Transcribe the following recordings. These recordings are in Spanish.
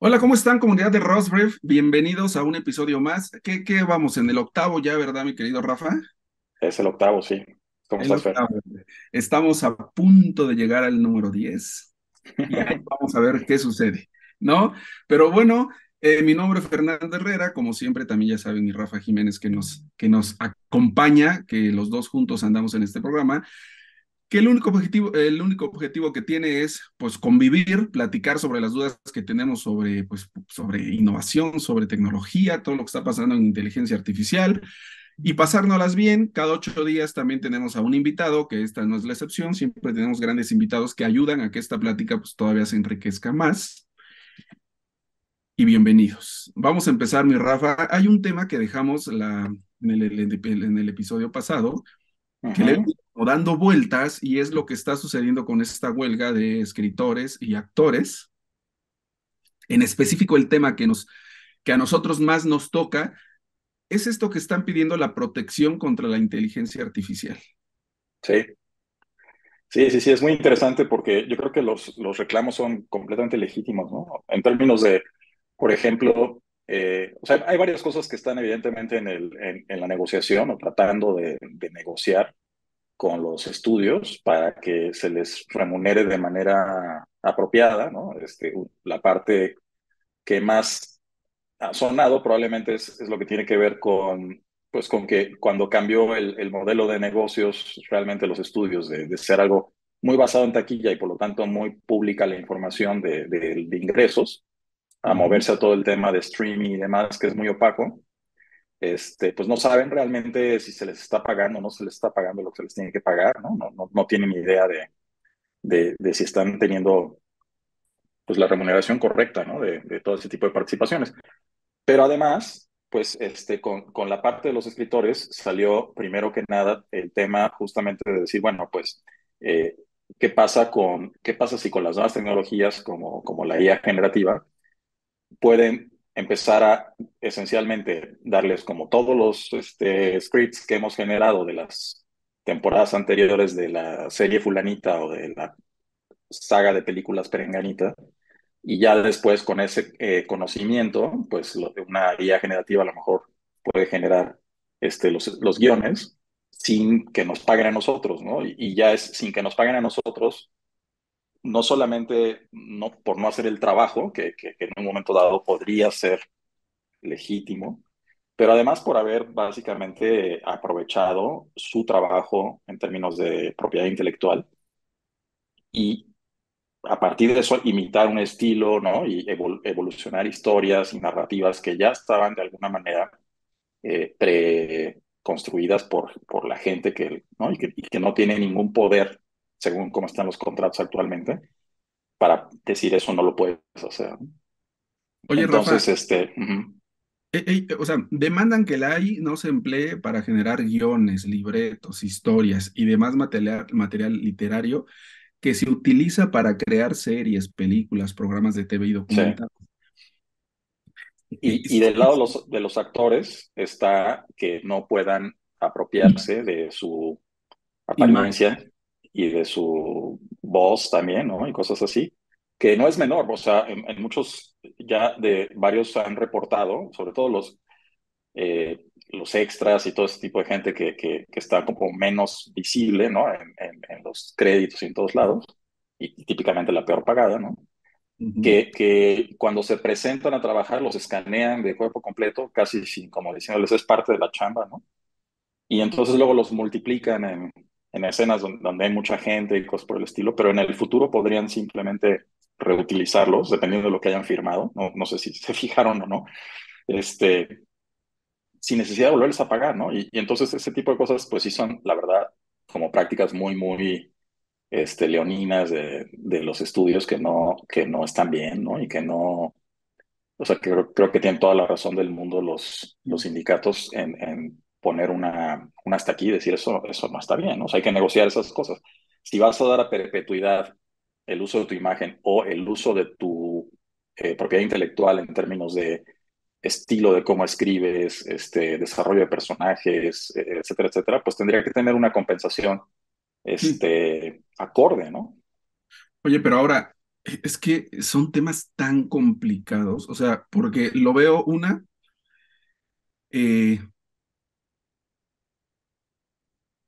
Hola, ¿cómo están, comunidad de Rosbrev? Bienvenidos a un episodio más. ¿Qué vamos en el octavo ya, ¿verdad, mi querido Rafa? Es el octavo, sí. ¿Cómo El estás, Fer? octavo. Estamos a punto de llegar al número 10 y ahí vamos a ver qué sucede, ¿no? Pero bueno, mi nombre es Fernando Herrera, como siempre también ya saben, mi Rafa Jiménez que nos acompaña, que los dos juntos andamos en este programa. Que el único objetivo que tiene es pues convivir, platicar sobre las dudas que tenemos sobre innovación, sobre tecnología, todo lo que está pasando en inteligencia artificial y pasárnoslas bien. Cada 8 días también tenemos a un invitado, que esta no es la excepción, siempre tenemos grandes invitados que ayudan a que esta plática pues todavía se enriquezca más. Y bienvenidos. Vamos a empezar, mi Rafa. Hay un tema que dejamos en el episodio pasado que le he Ujú. ido como dando vueltas y es lo que está sucediendo con esta huelga de escritores y actores. En específico, el tema que a nosotros más nos toca es esto que están pidiendo la protección contra la inteligencia artificial. Sí, sí, es muy interesante porque yo creo que los reclamos son completamente legítimos, ¿no? En términos de, por ejemplo, o sea, hay varias cosas que están evidentemente en la negociación o tratando de negociar con los estudios para que se les remunere de manera apropiada, ¿no? La parte que más ha sonado probablemente es lo que tiene que ver pues con que cuando cambió el modelo de negocios, realmente los estudios de ser algo muy basado en taquilla y por lo tanto muy pública la información de ingresos, a Ujú. moverse a todo el tema de streaming y demás, que es muy opaco, pues no saben realmente si se les está pagando o no se les está pagando lo que se les tiene que pagar, ¿no? No tienen idea de si están teniendo pues la remuneración correcta, ¿no? De todo ese tipo de participaciones. Pero además, pues con la parte de los escritores salió primero que nada el tema justamente de decir, bueno, pues, eh, qué pasa si con las nuevas tecnologías como la IA generativa pueden empezar a esencialmente darles como todos los scripts que hemos generado de las temporadas anteriores de la serie fulanita o de la saga de películas perenganita, y ya después con ese conocimiento, pues una IA generativa a lo mejor puede generar los guiones sin que nos paguen a nosotros, ¿no? Y ya es sin que nos paguen a nosotros, no solamente no, por no hacer el trabajo, que en un momento dado podría ser legítimo, pero además por haber básicamente aprovechado su trabajo en términos de propiedad intelectual y a partir de eso imitar un estilo, ¿no? Y evolucionar historias y narrativas que ya estaban de alguna manera preconstruidas por la gente ¿no? Y que no tiene ningún poder, según cómo están los contratos actualmente, para decir eso no lo puedes hacer, ¿no? Oye, Rafa, Entonces, o sea, demandan que la AI no se emplee para generar guiones, libretos, historias y demás material literario que se utiliza para crear series, películas, programas de TV y sí. documentales. Y del lado de los actores está que no puedan apropiarse de su Imagen. apariencia y de su voz también, ¿no? Y cosas así, que no es menor, o sea, en muchos, ya de varios han reportado, sobre todo los extras y todo ese tipo de gente que está como menos visible, ¿no? En los créditos y en todos lados, y típicamente la peor pagada, ¿no? Ujú. Que cuando se presentan a trabajar los escanean de cuerpo completo, casi sin, como diciéndoles, es parte de la chamba, ¿no? Y entonces luego los multiplican en escenas donde hay mucha gente y cosas por el estilo, pero en el futuro podrían simplemente reutilizarlos, dependiendo de lo que hayan firmado. No sé si se fijaron o no, este, sin necesidad de volverles a pagar, ¿no? Y entonces ese tipo de cosas, pues sí son, la verdad, como prácticas muy, muy leoninas de los estudios que no están bien, ¿no? Y que no, o sea, que creo que tienen toda la razón del mundo los sindicatos en poner una hasta aquí y decir eso no está bien, ¿no? O sea, hay que negociar esas cosas. Si vas a dar a perpetuidad el uso de tu imagen o el uso de tu propiedad intelectual en términos de estilo de cómo escribes, desarrollo de personajes, etcétera, etcétera, pues tendría que tener una compensación Sí. acorde, ¿no? Oye, pero ahora, Es que son temas tan complicados, o sea, porque lo veo eh,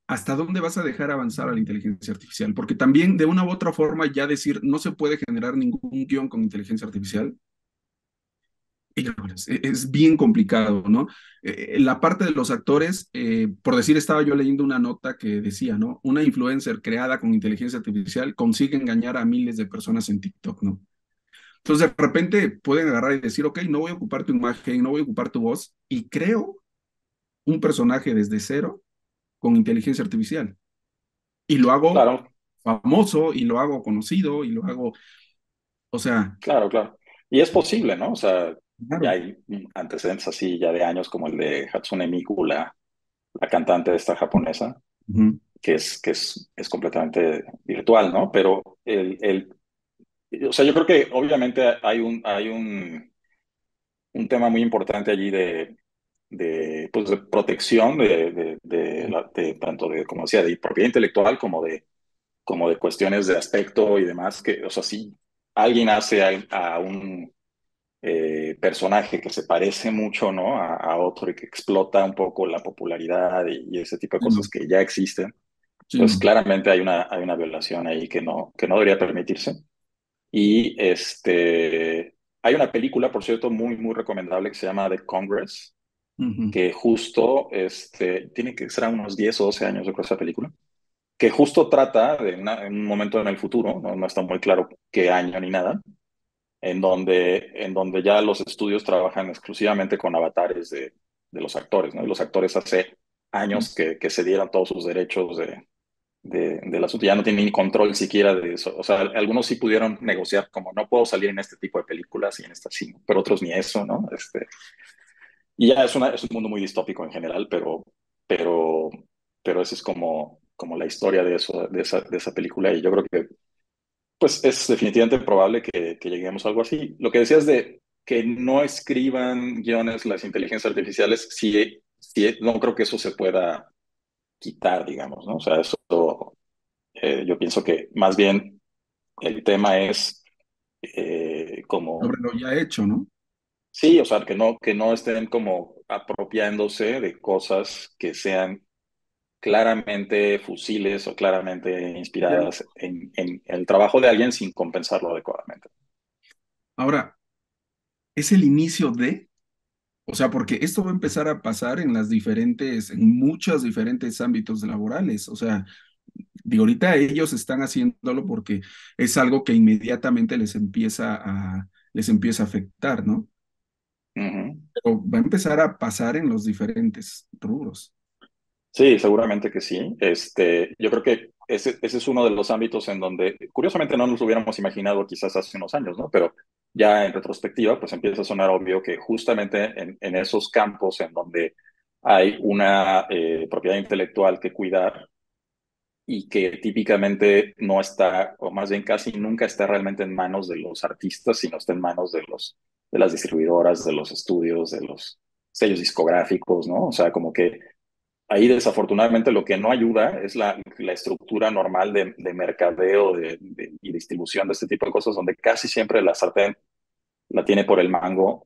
¿hasta dónde vas a dejar avanzar a la inteligencia artificial? Porque también de una u otra forma ya decir no se puede generar ningún guión con inteligencia artificial, híjoles, es bien complicado, ¿no? La parte de los actores, por decir, estaba yo leyendo una nota que decía, ¿no? Una influencer creada con inteligencia artificial consigue engañar a miles de personas en TikTok, ¿no? Entonces de repente pueden agarrar y decir, ok, no voy a ocupar tu imagen, no voy a ocupar tu voz, y creo un personaje desde cero con inteligencia artificial. Y lo hago Claro, famoso, y lo hago conocido, y lo hago, o sea, claro, claro. Y es posible, ¿no? O sea, ya claro. hay antecedentes así ya de años como el de Hatsune Miku, la cantante esta japonesa, Ujú. es completamente virtual, ¿no? Pero o sea, yo creo que obviamente un tema muy importante allí pues, de protección de tanto de, como decía, de propiedad intelectual como de cuestiones de aspecto y demás, que, o sea, si alguien hace a un personaje que se parece mucho, ¿no? A otro y que explota un poco la popularidad y ese tipo de Sí, no, cosas que ya existen, sí, pues no. claramente hay una violación ahí que no debería permitirse. Y hay una película, por cierto, muy recomendable que se llama The Congress, Ujú. que justo tiene que ser a unos 10 o 12 años, yo creo, esa película, que justo trata de un momento en el futuro, ¿no? No está muy claro qué año ni nada, en donde ya los estudios trabajan exclusivamente con avatares de los actores, ¿no? Y los actores hace años que se dieron todos sus derechos del asunto, ya no tienen ni control siquiera de eso. O sea, algunos sí pudieron negociar como no puedo salir en este tipo de películas y en esta sí, pero otros ni eso, ¿no? Y ya es un mundo muy distópico en general, pero, pero esa es como la historia de eso, de esa película y yo creo que pues es definitivamente probable que lleguemos a algo así. Lo que decías de que no escriban guiones las inteligencias artificiales, sí, sí, no creo que eso se pueda quitar, digamos, ¿no? O sea, eso yo pienso que más bien el tema es como, Sobre lo ya hecho, ¿no? sí, o sea, que no estén como apropiándose de cosas que sean claramente fusiles o claramente Ya. inspiradas en el trabajo de alguien sin compensarlo adecuadamente. Ahora, es el inicio de, o sea, porque esto va a empezar a pasar en en muchos diferentes ámbitos laborales. O sea, digo, ahorita ellos están haciéndolo porque es algo que inmediatamente les empieza a afectar, ¿no? Ujú. Pero va a empezar a pasar en los diferentes rubros. Sí, seguramente que sí. Yo creo que ese es uno de los ámbitos en donde, curiosamente, no nos lo hubiéramos imaginado quizás hace unos años, ¿no? Pero ya en retrospectiva, pues empieza a sonar obvio que justamente en esos campos en donde hay una propiedad intelectual que cuidar y que típicamente no está, o más bien casi nunca está realmente en manos de los artistas, sino está en manos de las distribuidoras, de los estudios, de los sellos discográficos, ¿no? O sea, como que ahí desafortunadamente lo que no ayuda es la estructura normal de mercadeo y distribución de este tipo de cosas, donde casi siempre la sartén la tiene por el mango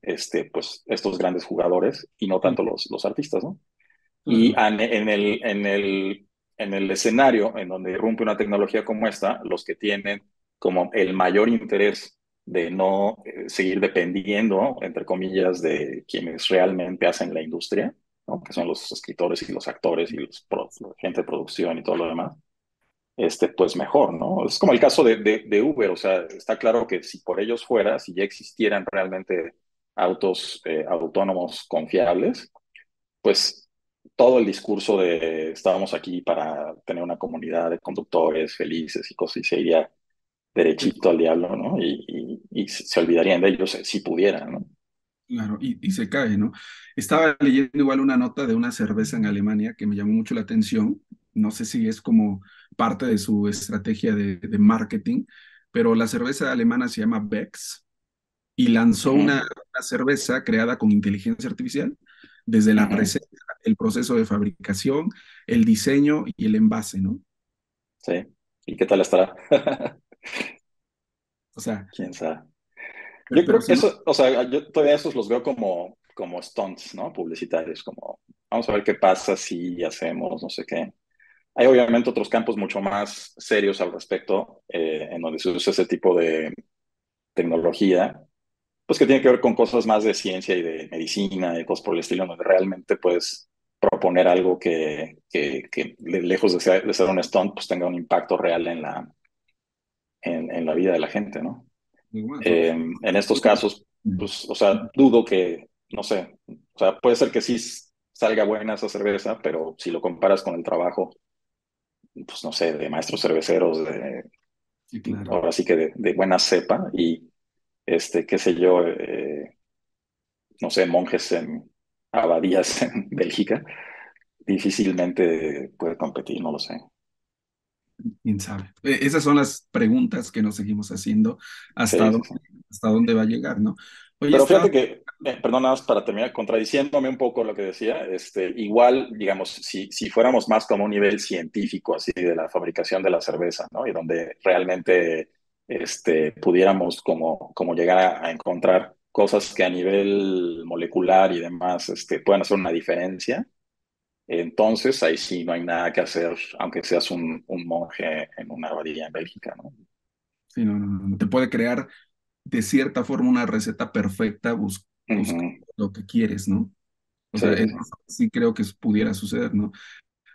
pues, estos grandes jugadores y no Sí, tanto los artistas, ¿no? Y claro. en el escenario en donde irrumpe una tecnología como esta, los que tienen como el mayor interés de no seguir dependiendo, entre comillas, de quienes realmente hacen la industria, ¿no? Que son los escritores y los actores y la gente de producción y todo lo demás, pues mejor, ¿no? Es como el caso de Uber, o sea, está claro que si por ellos fuera, si ya existieran realmente autos autónomos confiables, pues todo el discurso de estábamos aquí para tener una comunidad de conductores felices y cosas, y se iría derechito al diablo, ¿no? Y se olvidarían de ellos si pudieran, ¿no? Claro, y se cae, ¿no? Estaba leyendo igual una nota de una cerveza en Alemania que me llamó mucho la atención. No sé si es como parte de su estrategia de marketing, pero la cerveza alemana se llama Beck's y lanzó Ujú, una cerveza creada con inteligencia artificial desde la ujú, receta, el proceso de fabricación, el diseño y el envase, ¿no? sí. ¿Y qué tal estará? O sea, quién sabe. Yo pero creo que si no, eso, o sea, yo todavía esos los veo como stunts, ¿no? Publicitarios, como vamos a ver qué pasa si hacemos no sé qué. Hay obviamente otros campos mucho más serios al respecto, en donde se usa ese tipo de tecnología, pues que tiene que ver con cosas más de ciencia y de medicina y cosas por el estilo, donde realmente puedes proponer algo que lejos de ser un stunt, pues tenga un impacto real en la vida de la gente, ¿no? igual, ¿no? En estos casos, pues, o sea, dudo que, no sé, o sea, puede ser que sí salga buena esa cerveza, pero si lo comparas con el trabajo, pues, no sé, de maestros cerveceros, Sí, claro. ahora sí que de buena cepa y, qué sé yo, no sé, monjes en abadías en Bélgica, difícilmente puede competir, no lo sé. ¿Quién sabe? Esas son las preguntas que nos seguimos haciendo hasta Sí, sí, dónde, sí. hasta dónde va a llegar, ¿no? Oye, Pero estaba, fíjate que, perdón, nada más para terminar, contradiciéndome un poco lo que decía, igual, digamos, si fuéramos más como un nivel científico, así, de la fabricación de la cerveza, ¿no? Y donde realmente, pudiéramos como llegar a encontrar cosas que a nivel molecular y demás, puedan hacer una diferencia, entonces ahí sí no hay nada que hacer, aunque seas un monje en una abadía en Bélgica, ¿no? sí, no, no, no, te puede crear de cierta forma una receta perfecta buscando Ujú. lo que quieres, ¿no? O sea, Sí, sí, sí. eso sí creo que pudiera suceder, ¿no?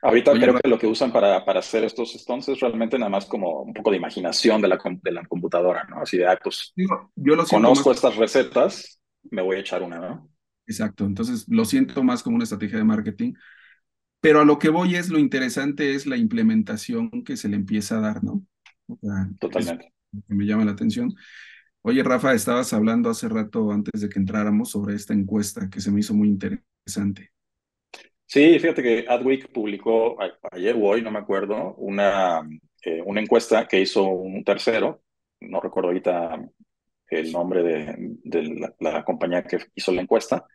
Ahorita Oye, creo que lo que usan para hacer estos stunts es realmente nada más como un poco de imaginación de la computadora, ¿no? Así de, pues yo lo siento más, conozco estas recetas, me voy a echar una, ¿no? exacto, entonces lo siento más como una estrategia de marketing, pero a lo que voy es lo interesante es la implementación que se le empieza a dar, ¿no? O sea, es Totalmente. lo que me llama la atención. Oye, Rafa, estabas hablando hace rato antes de que entráramos sobre esta encuesta que se me hizo muy interesante. Sí, fíjate que Adweek publicó ayer o hoy, no me acuerdo, una encuesta que hizo un tercero, no recuerdo ahorita el nombre de la compañía que hizo la encuesta,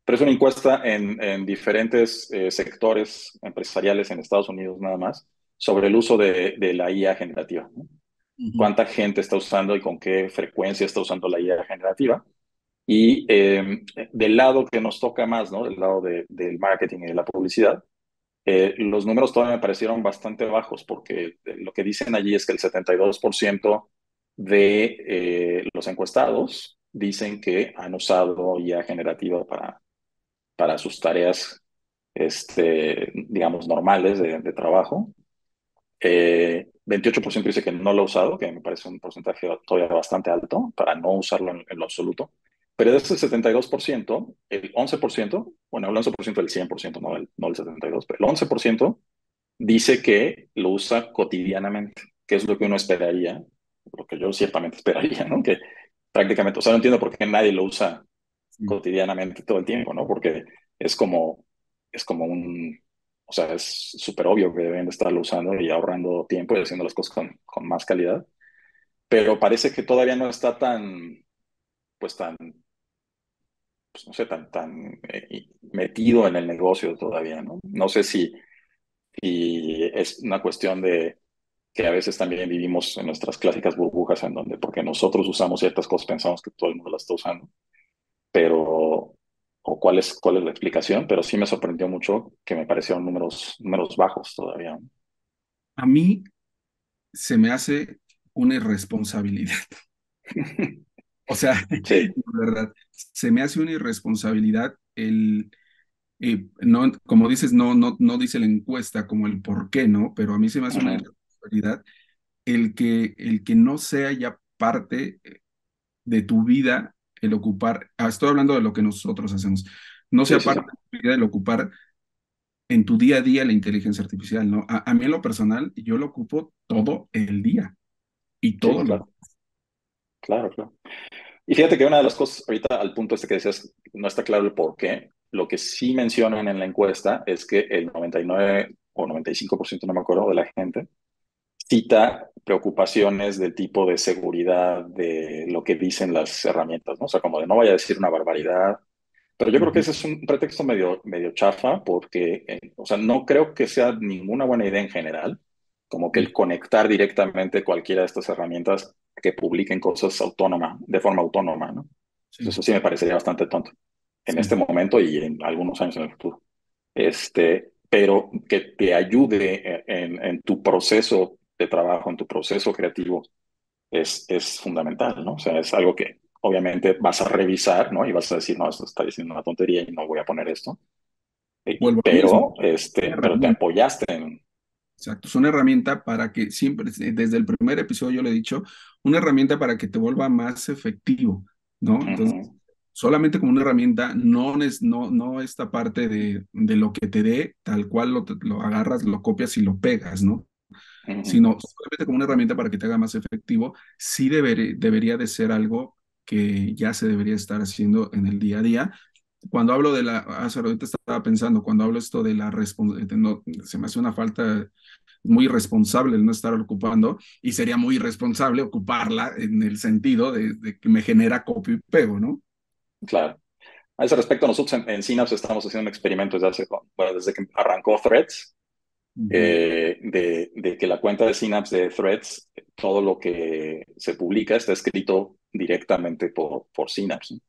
pero es una encuesta en diferentes sectores empresariales en Estados Unidos nada más sobre el uso de la IA generativa, ¿no? Ujú, Cuánta gente está usando y con qué frecuencia está usando la IA generativa. Y del lado que nos toca más, ¿no? Del lado del marketing y de la publicidad, los números todavía me parecieron bastante bajos porque lo que dicen allí es que el 72% de los encuestados dicen que han usado IA generativa para sus tareas, digamos, normales de trabajo. 28% dice que no lo ha usado, que me parece un porcentaje todavía bastante alto para no usarlo en lo absoluto. Pero de ese 72%, el 11%, bueno, el 11% del 100%, no el 72%, pero el 11% dice que lo usa cotidianamente, que es lo que uno esperaría, lo que yo ciertamente esperaría, ¿no? Que prácticamente, o sea, no entiendo por qué nadie lo usa sí. cotidianamente todo el tiempo, ¿no? Porque es como, es como o sea, es súper obvio que deben de estarlo usando y ahorrando tiempo y haciendo las cosas con más calidad, pero parece que todavía no está pues tan, pues no sé, tan metido en el negocio todavía, ¿no? No sé si es una cuestión de que a veces también vivimos en nuestras clásicas burbujas en donde, porque nosotros usamos ciertas cosas, pensamos que todo el mundo las está usando, pero, o cuál es la explicación, pero sí me sorprendió mucho que me parecieron números bajos todavía. A mí se me hace una irresponsabilidad. O sea, de Sí. verdad, se me hace una irresponsabilidad no, como dices, no dice la encuesta como el por qué, ¿no? Pero a mí se me hace una Ujú, irresponsabilidad el que no sea ya parte de tu vida el ocupar, estoy hablando de lo que nosotros hacemos, no sí, sea sí, sí. parte de tu vida el ocupar en tu día a día la inteligencia artificial, ¿no? A mí en lo personal, yo lo ocupo todo el día y Sí, todo lo... claro, claro, claro. Y fíjate que una de las cosas, ahorita al punto que decías, no está claro el por qué. Lo que sí mencionan en la encuesta es que el 99 o 95%, no me acuerdo, de la gente cita preocupaciones del tipo de seguridad de lo que dicen las herramientas, ¿no? O sea, como de no vaya a decir una barbaridad. Pero yo creo que Ujú. ese es un pretexto medio chafa porque, o sea, no creo que sea ninguna buena idea en general, como que el conectar directamente cualquiera de estas herramientas que publiquen cosas de forma autónoma, ¿no? Sí, Eso sí me parecería bastante tonto en este sí. momento y en algunos años en el futuro. Pero que te ayude en tu proceso de trabajo, en tu proceso creativo, es fundamental, ¿no? O sea, es algo que obviamente vas a revisar, ¿no? Y vas a decir, no, esto está diciendo una tontería y no voy a poner esto. Vuelvo a lo mismo. Pero, Una pero te herramienta. apoyaste en... Exacto, es una herramienta para que siempre, desde el primer episodio yo le he dicho, una herramienta para que te vuelva más efectivo, ¿no? Entonces, Ujú, solamente como una herramienta, no esta parte de lo que te dé, tal cual lo agarras, lo copias y lo pegas, ¿no? ujú, Sino solamente como una herramienta para que te haga más efectivo, sí debería de ser algo que ya se debería estar haciendo en el día a día. Cuando hablo ahorita estaba pensando, cuando hablo esto de la responsabilidad, no, se me hace una falta muy irresponsable el no estar ocupando y sería muy irresponsable ocuparla en el sentido de que me genera copio y pego, ¿no? claro. A ese respecto, nosotros en Synapse estamos haciendo un experimento bueno, desde que arrancó Threads, Ujú, de que la cuenta de Synapse de Threads, todo lo que se publica está escrito directamente por Synapse, ¿no?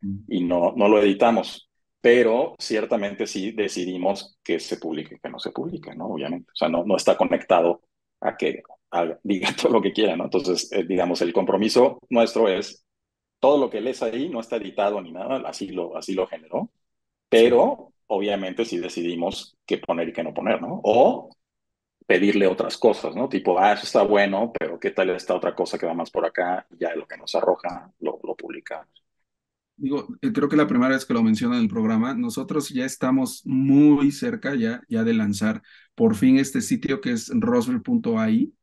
ujú. Y no lo editamos, pero ciertamente sí decidimos que se publique, que no se publique, ¿no? Obviamente. O sea, no está conectado a que diga todo lo que quiera, ¿no? Entonces, digamos, el compromiso nuestro es todo lo que lees ahí no está editado ni nada, así lo generó, Sí. pero obviamente sí decidimos qué poner y qué no poner, ¿no? O pedirle otras cosas, ¿no? Tipo, eso está bueno, pero ¿qué tal esta otra cosa que va más por acá? Y ya lo que nos arroja lo publicamos. Digo, creo que la primera vez que lo menciona en el programa, nosotros ya estamos muy cerca ya de lanzar por fin este sitio que es roswell.ai,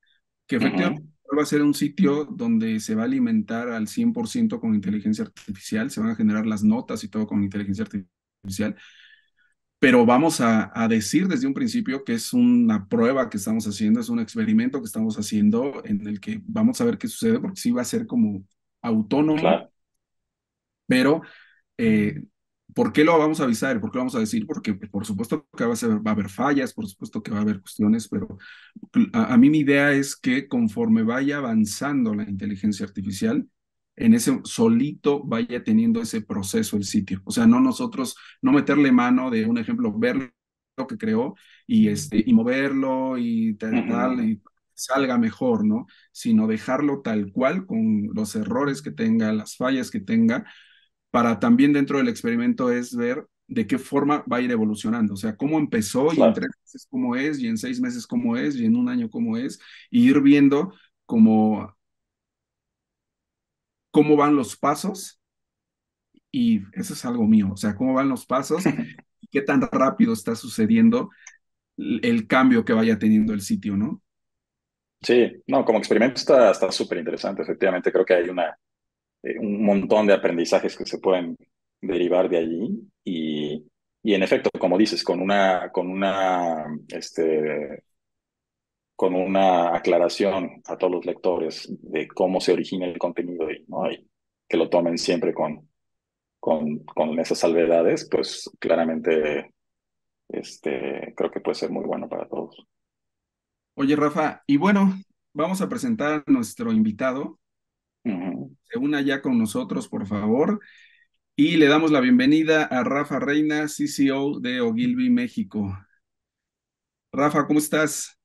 que efectivamente Ujú, va a ser un sitio donde se va a alimentar al 100% con inteligencia artificial, se van a generar las notas y todo con inteligencia artificial, pero vamos a decir desde un principio que es una prueba que estamos haciendo, es un experimento que estamos haciendo en el que vamos a ver qué sucede, porque sí va a ser como autónomo, claro. pero eh, ¿por qué lo vamos a avisar? ¿Por qué lo vamos a decir? Porque por supuesto que va a haber fallas, por supuesto que va a haber cuestiones, pero a mí mi idea es que conforme vaya avanzando la inteligencia artificial, en ese solito vaya teniendo ese proceso el sitio. O sea, no nosotros, no meterle mano de un ejemplo, ver lo que creó y moverlo y tal, Ujú, y salga mejor, ¿no? Sino dejarlo tal cual con los errores que tenga, las fallas que tenga para también dentro del experimento es ver de qué forma va a ir evolucionando, o sea, cómo empezó y en claro. 3 meses cómo es, y en 6 meses cómo es, y en un año cómo es, y ir viendo cómo, cómo van los pasos, y eso es algo mío, o sea, cómo van los pasos y qué tan rápido está sucediendo el cambio que vaya teniendo el sitio, ¿no? Sí, no, como experimento está súper interesante. Efectivamente, creo que hay un montón de aprendizajes que se pueden derivar de allí y en efecto, como dices, con una aclaración a todos los lectores de cómo se origina el contenido y, ¿no? Y que lo tomen siempre con esas salvedades, pues claramente creo que puede ser muy bueno para todos. Oye, Rafa, y bueno, vamos a presentar a nuestro invitado, Ujú. se una ya con nosotros, por favor. Y le damos la bienvenida a Rafa Reina, CCO de Ogilvy México. Rafa, ¿cómo estás?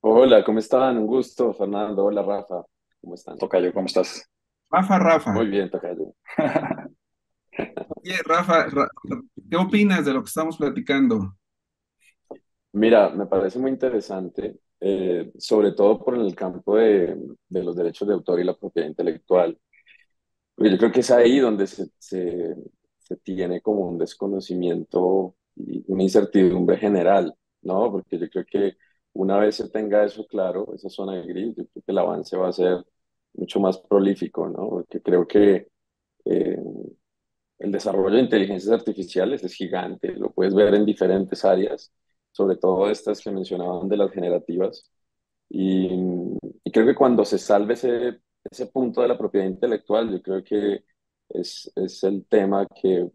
Hola, ¿cómo están? Un gusto, Fernando. Hola, Rafa. ¿Cómo están? Tocayo, ¿cómo estás? Rafa. Muy bien, tocayo. Oye, Rafa, ¿qué opinas de lo que estamos platicando? Mira, me parece muy interesante, sobre todo por el campo de los derechos de autor y la propiedad intelectual. Porque yo creo que es ahí donde se tiene como un desconocimiento y una incertidumbre general, ¿no? Porque yo creo que una vez se tenga eso claro, esa zona de gris, yo creo que el avance va a ser mucho más prolífico, ¿no? Porque creo que eh, el desarrollo de inteligencias artificiales es gigante, lo puedes ver en diferentes áreas, sobre todo estas que mencionaban de las generativas. Y, y creo que cuando se salve ese punto de la propiedad intelectual, yo creo que es el tema que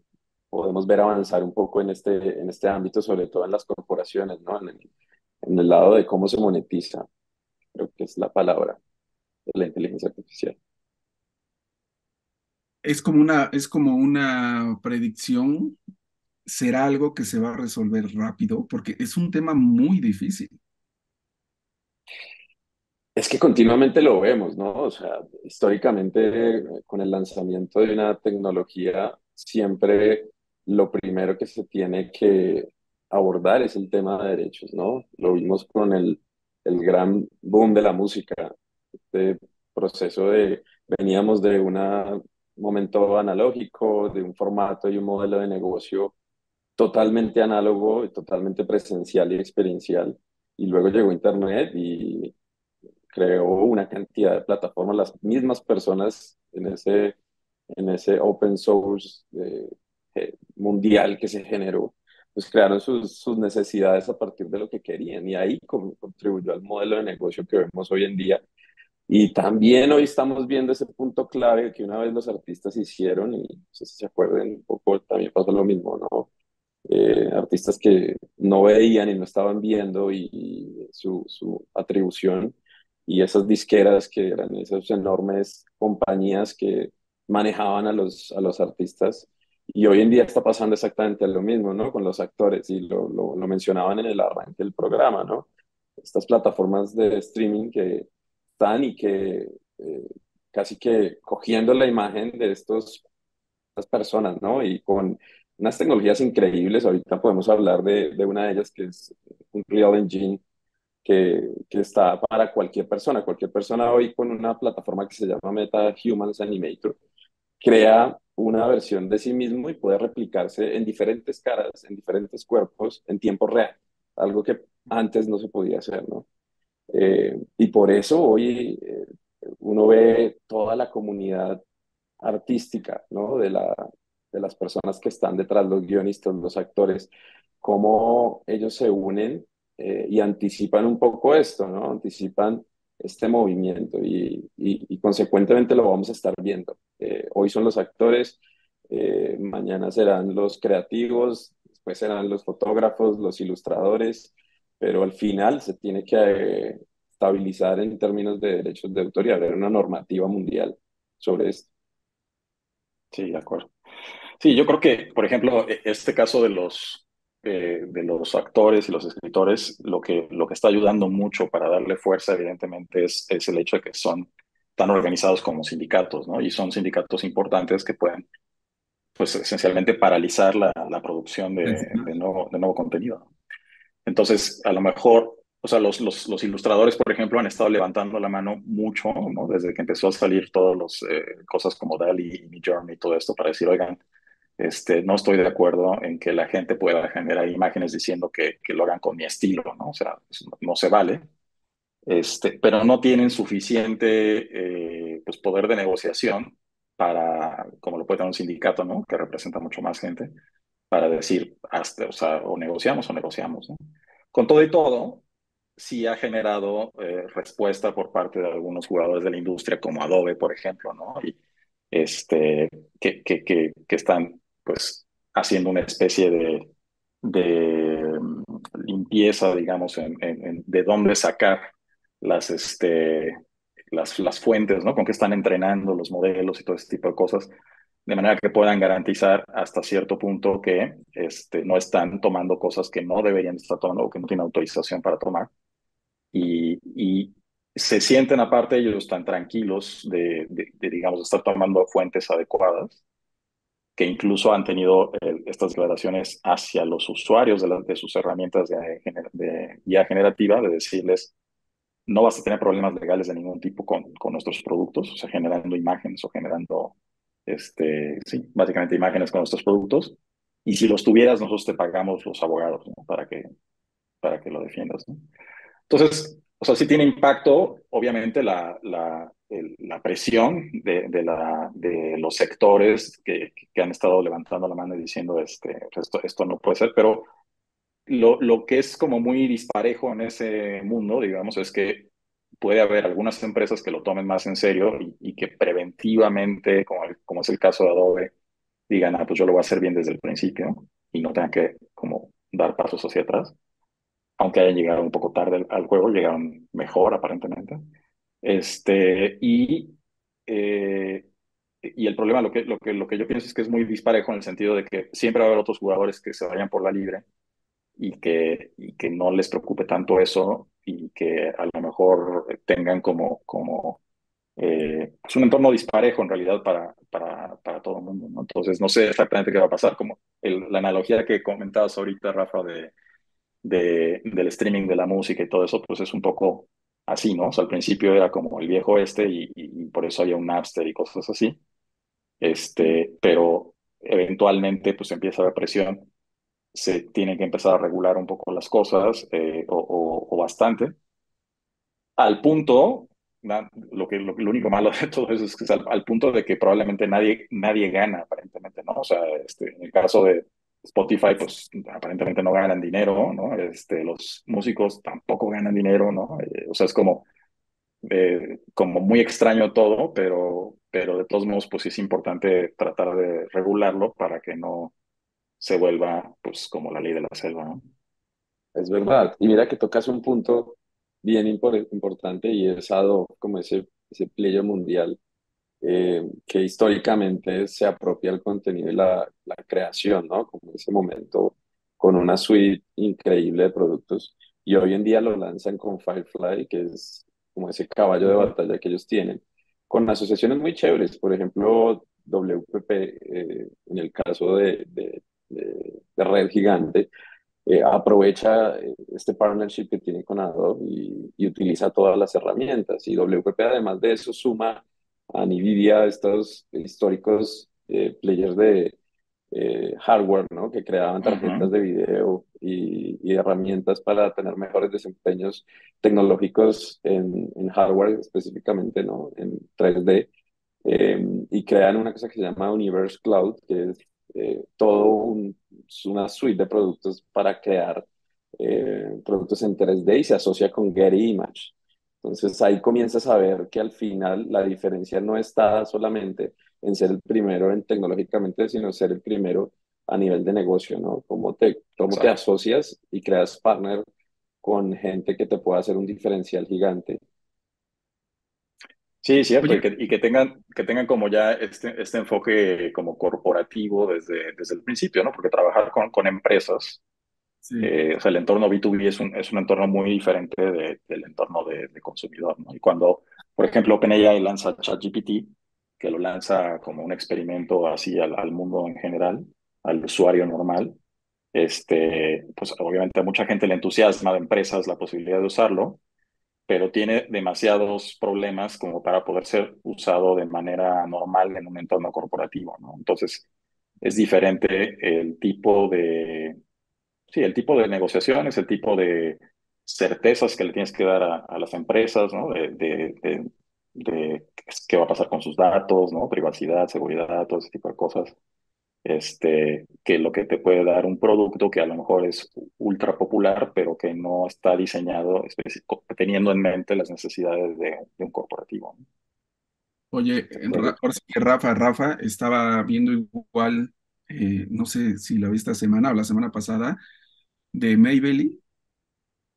podemos ver avanzar un poco en este ámbito, sobre todo en las corporaciones, ¿no? En el lado de cómo se monetiza, creo que es la palabra. de la inteligencia artificial. Es como una predicción. ¿Será algo que se va a resolver rápido? Porque es un tema muy difícil. Es que continuamente lo vemos, ¿no? O sea, históricamente con el lanzamiento de una tecnología, siempre lo primero que se tiene que abordar es el tema de derechos, ¿no? Lo vimos con el gran boom de la música, este proceso de, veníamos de un momento analógico, de un formato y un modelo de negocio totalmente análogo, totalmente presencial y experiencial, y luego llegó Internet y creó una cantidad de plataformas, las mismas personas en ese open source mundial que se generó, pues crearon sus necesidades a partir de lo que querían y ahí contribuyó al modelo de negocio que vemos hoy en día. Y también hoy estamos viendo ese punto clave que una vez los artistas hicieron, y no sé si se acuerdan un poco, también pasó lo mismo, ¿no? Artistas que no veían y no estaban viendo y su atribución y esas disqueras que eran esas enormes compañías que manejaban a a los artistas. Y hoy en día está pasando exactamente lo mismo, ¿no? Con los actores y lo mencionaban en el arranque del programa, ¿no? Estas plataformas de streaming que están y que casi que cogiendo la imagen de estas personas, ¿no? Y con unas tecnologías increíbles, ahorita podemos hablar de una de ellas que es un Real Engine que está para cualquier persona hoy con una plataforma que se llama Meta Humans Animator, crea una versión de sí mismo y puede replicarse en diferentes caras, en diferentes cuerpos, en tiempo real, algo que antes no se podía hacer, ¿no? Y por eso hoy uno ve toda la comunidad artística, ¿no? De las personas que están detrás, los guionistas, los actores, cómo ellos se unen y anticipan un poco esto, ¿no? Anticipan este movimiento y consecuentemente lo vamos a estar viendo. Hoy son los actores, mañana serán los creativos, después serán los fotógrafos, los ilustradores, pero al final se tiene que estabilizar en términos de derechos de autor y haber una normativa mundial sobre esto. Sí, de acuerdo. Sí, yo creo que, por ejemplo, este caso de los actores y los escritores, lo que está ayudando mucho para darle fuerza, evidentemente, es el hecho de que son tan organizados como sindicatos, ¿no? Y son sindicatos importantes que pueden, pues, esencialmente paralizar la producción de nuevo contenido, ¿no? Entonces, a lo mejor, o sea, los ilustradores, por ejemplo, han estado levantando la mano mucho, ¿no? Desde que empezó a salir todas las cosas como DALL-E y Midjourney y todo esto para decir, oigan, no estoy de acuerdo en que la gente pueda generar imágenes diciendo que lo hagan con mi estilo, ¿no? O sea, eso no se vale. Pero no tienen suficiente pues, poder de negociación para, como lo puede tener un sindicato, ¿no? Que representa mucho más gente, para decir, hasta, o sea, o negociamos, ¿no? Con todo y todo, sí ha generado respuesta por parte de algunos jugadores de la industria, como Adobe, por ejemplo, ¿no? Y que están, pues, haciendo una especie de limpieza, digamos, de dónde sacar las, las fuentes, ¿no? Con que están entrenando los modelos y todo ese tipo de cosas, de manera que puedan garantizar hasta cierto punto que no están tomando cosas que no deberían estar tomando o que no tienen autorización para tomar. Y se sienten aparte ellos tan tranquilos digamos, estar tomando fuentes adecuadas, que incluso han tenido estas declaraciones hacia los usuarios de sus herramientas de IA generativa, de decirles, no vas a tener problemas legales de ningún tipo con nuestros productos, o sea, generando imágenes o generando, sí, básicamente imágenes con nuestros productos. Y si los tuvieras, nosotros te pagamos los abogados, ¿no? Para que lo defiendas, ¿no? Entonces, o sea, sí tiene impacto, obviamente, la presión de los sectores que han estado levantando la mano y diciendo, esto no puede ser, pero lo que es como muy disparejo en ese mundo, digamos, es que puede haber algunas empresas que lo tomen más en serio y que preventivamente, como es el caso de Adobe, digan, ah, pues yo lo voy a hacer bien desde el principio y no tengan que como dar pasos hacia atrás, aunque hayan llegado un poco tarde al juego, llegaron mejor aparentemente. Y, eh, y el problema, lo que yo pienso es que es muy disparejo en el sentido de que siempre va a haber otros jugadores que se vayan por la libre y que no les preocupe tanto eso y que a lo mejor tengan pues un entorno disparejo en realidad para todo el mundo, ¿no? Entonces, no sé exactamente qué va a pasar, como la analogía que comentabas ahorita, Rafa, del streaming de la música y todo eso, pues es un poco así, ¿no? O sea, al principio era como el viejo y por eso había un Napster y cosas así, pero eventualmente pues empieza a haber presión, se tienen que empezar a regular un poco las cosas o bastante, al punto, lo único malo de todo eso es que es al punto de que probablemente nadie gana, aparentemente, ¿no? O sea, en el caso de Spotify, pues aparentemente no ganan dinero, ¿no? Los músicos tampoco ganan dinero, ¿no? O sea, es como muy extraño todo, pero de todos modos, pues sí es importante tratar de regularlo para que no se vuelva, pues, como la ley de la selva, ¿no? Es verdad. Y mira que tocas un punto bien importante y es como ese player mundial que históricamente se apropia el contenido y la creación, ¿no? Como en ese momento con una suite increíble de productos y hoy en día lo lanzan con Firefly, que es como ese caballo de batalla que ellos tienen, con asociaciones muy chéveres, por ejemplo, WPP, en el caso de Red Gigante aprovecha este partnership que tiene con Adobe y utiliza todas las herramientas. Y WPP además de eso suma a NVIDIA estos históricos players de hardware, ¿no? Que creaban tarjetas Ujú. de video y herramientas para tener mejores desempeños tecnológicos en hardware específicamente, ¿no? En 3D y crean una cosa que se llama Universe Cloud, que es es una suite de productos para crear productos en 3D y se asocia con Getty Image. Entonces ahí comienzas a ver que al final la diferencia no está solamente en ser el primero en tecnológicamente, sino ser el primero a nivel de negocio, ¿no? Cómo te Exacto. asocias y creas partner con gente que te pueda hacer un diferencial gigante. Sí, cierto, Oye, y que tengan como ya este enfoque como corporativo desde el principio, ¿no? Porque trabajar con empresas, sí, o sea, el entorno B2B es un entorno muy diferente del entorno de consumidor, ¿no? Y cuando, por ejemplo, OpenAI lanza ChatGPT, que lo lanza como un experimento así al mundo en general, al usuario normal, pues obviamente a mucha gente le entusiasma de empresas la posibilidad de usarlo, pero tiene demasiados problemas como para poder ser usado de manera normal en un entorno corporativo, ¿no? Entonces, es diferente el tipo de negociaciones, el tipo de certezas que le tienes que dar a las empresas, ¿no? De qué va a pasar con sus datos, ¿no? Privacidad, seguridad, todo ese tipo de cosas que lo que te puede dar un producto que a lo mejor es ultra popular, pero que no está diseñado teniendo en mente las necesidades de un corporativo, ¿no? oye, Bueno, ahora sí que Rafa, estaba viendo igual, no sé si la vi esta semana o la semana pasada, de Maybelline,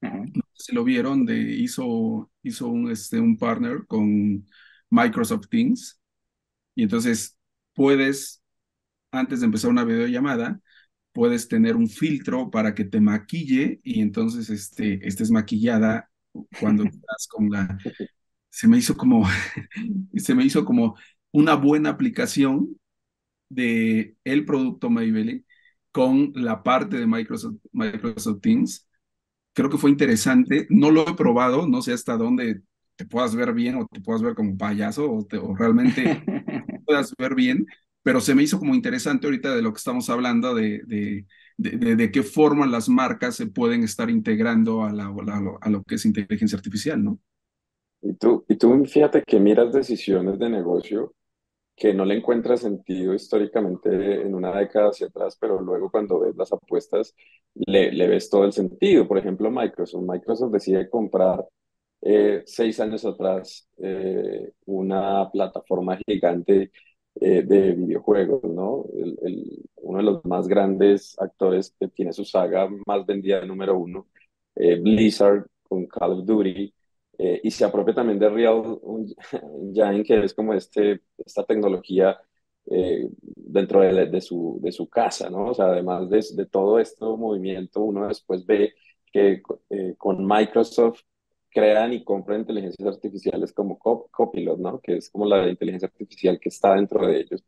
Ujú, no sé si lo vieron, hizo un partner con Microsoft Teams, y entonces puedes, antes de empezar una videollamada, puedes tener un filtro para que te maquille y entonces estés maquillada cuando estás con la... Se me hizo como, se me hizo como una buena aplicación de el producto Maybelline con la parte de Microsoft Teams. Creo que fue interesante. No lo he probado, no sé hasta dónde te puedas ver bien o te puedas ver como payaso o realmente puedas ver bien, pero se me hizo como interesante ahorita de lo que estamos hablando de qué forma las marcas se pueden estar integrando a lo que es inteligencia artificial, ¿no? y tú fíjate que miras decisiones de negocio que no le encuentras sentido históricamente en una década hacia atrás, pero luego cuando ves las apuestas le ves todo el sentido. Por ejemplo, Microsoft decide comprar 6 años atrás una plataforma gigante de videojuegos, ¿no? Uno de los más grandes actores que tiene su saga más vendida número uno, Blizzard con Call of Duty, y se apropia también de Real Engine, que es como esta tecnología dentro de su casa, ¿no? O sea, además de todo este movimiento, uno después ve que con Microsoft crean y compran inteligencias artificiales como Copilot, ¿no? Que es como la inteligencia artificial que está dentro de ellos,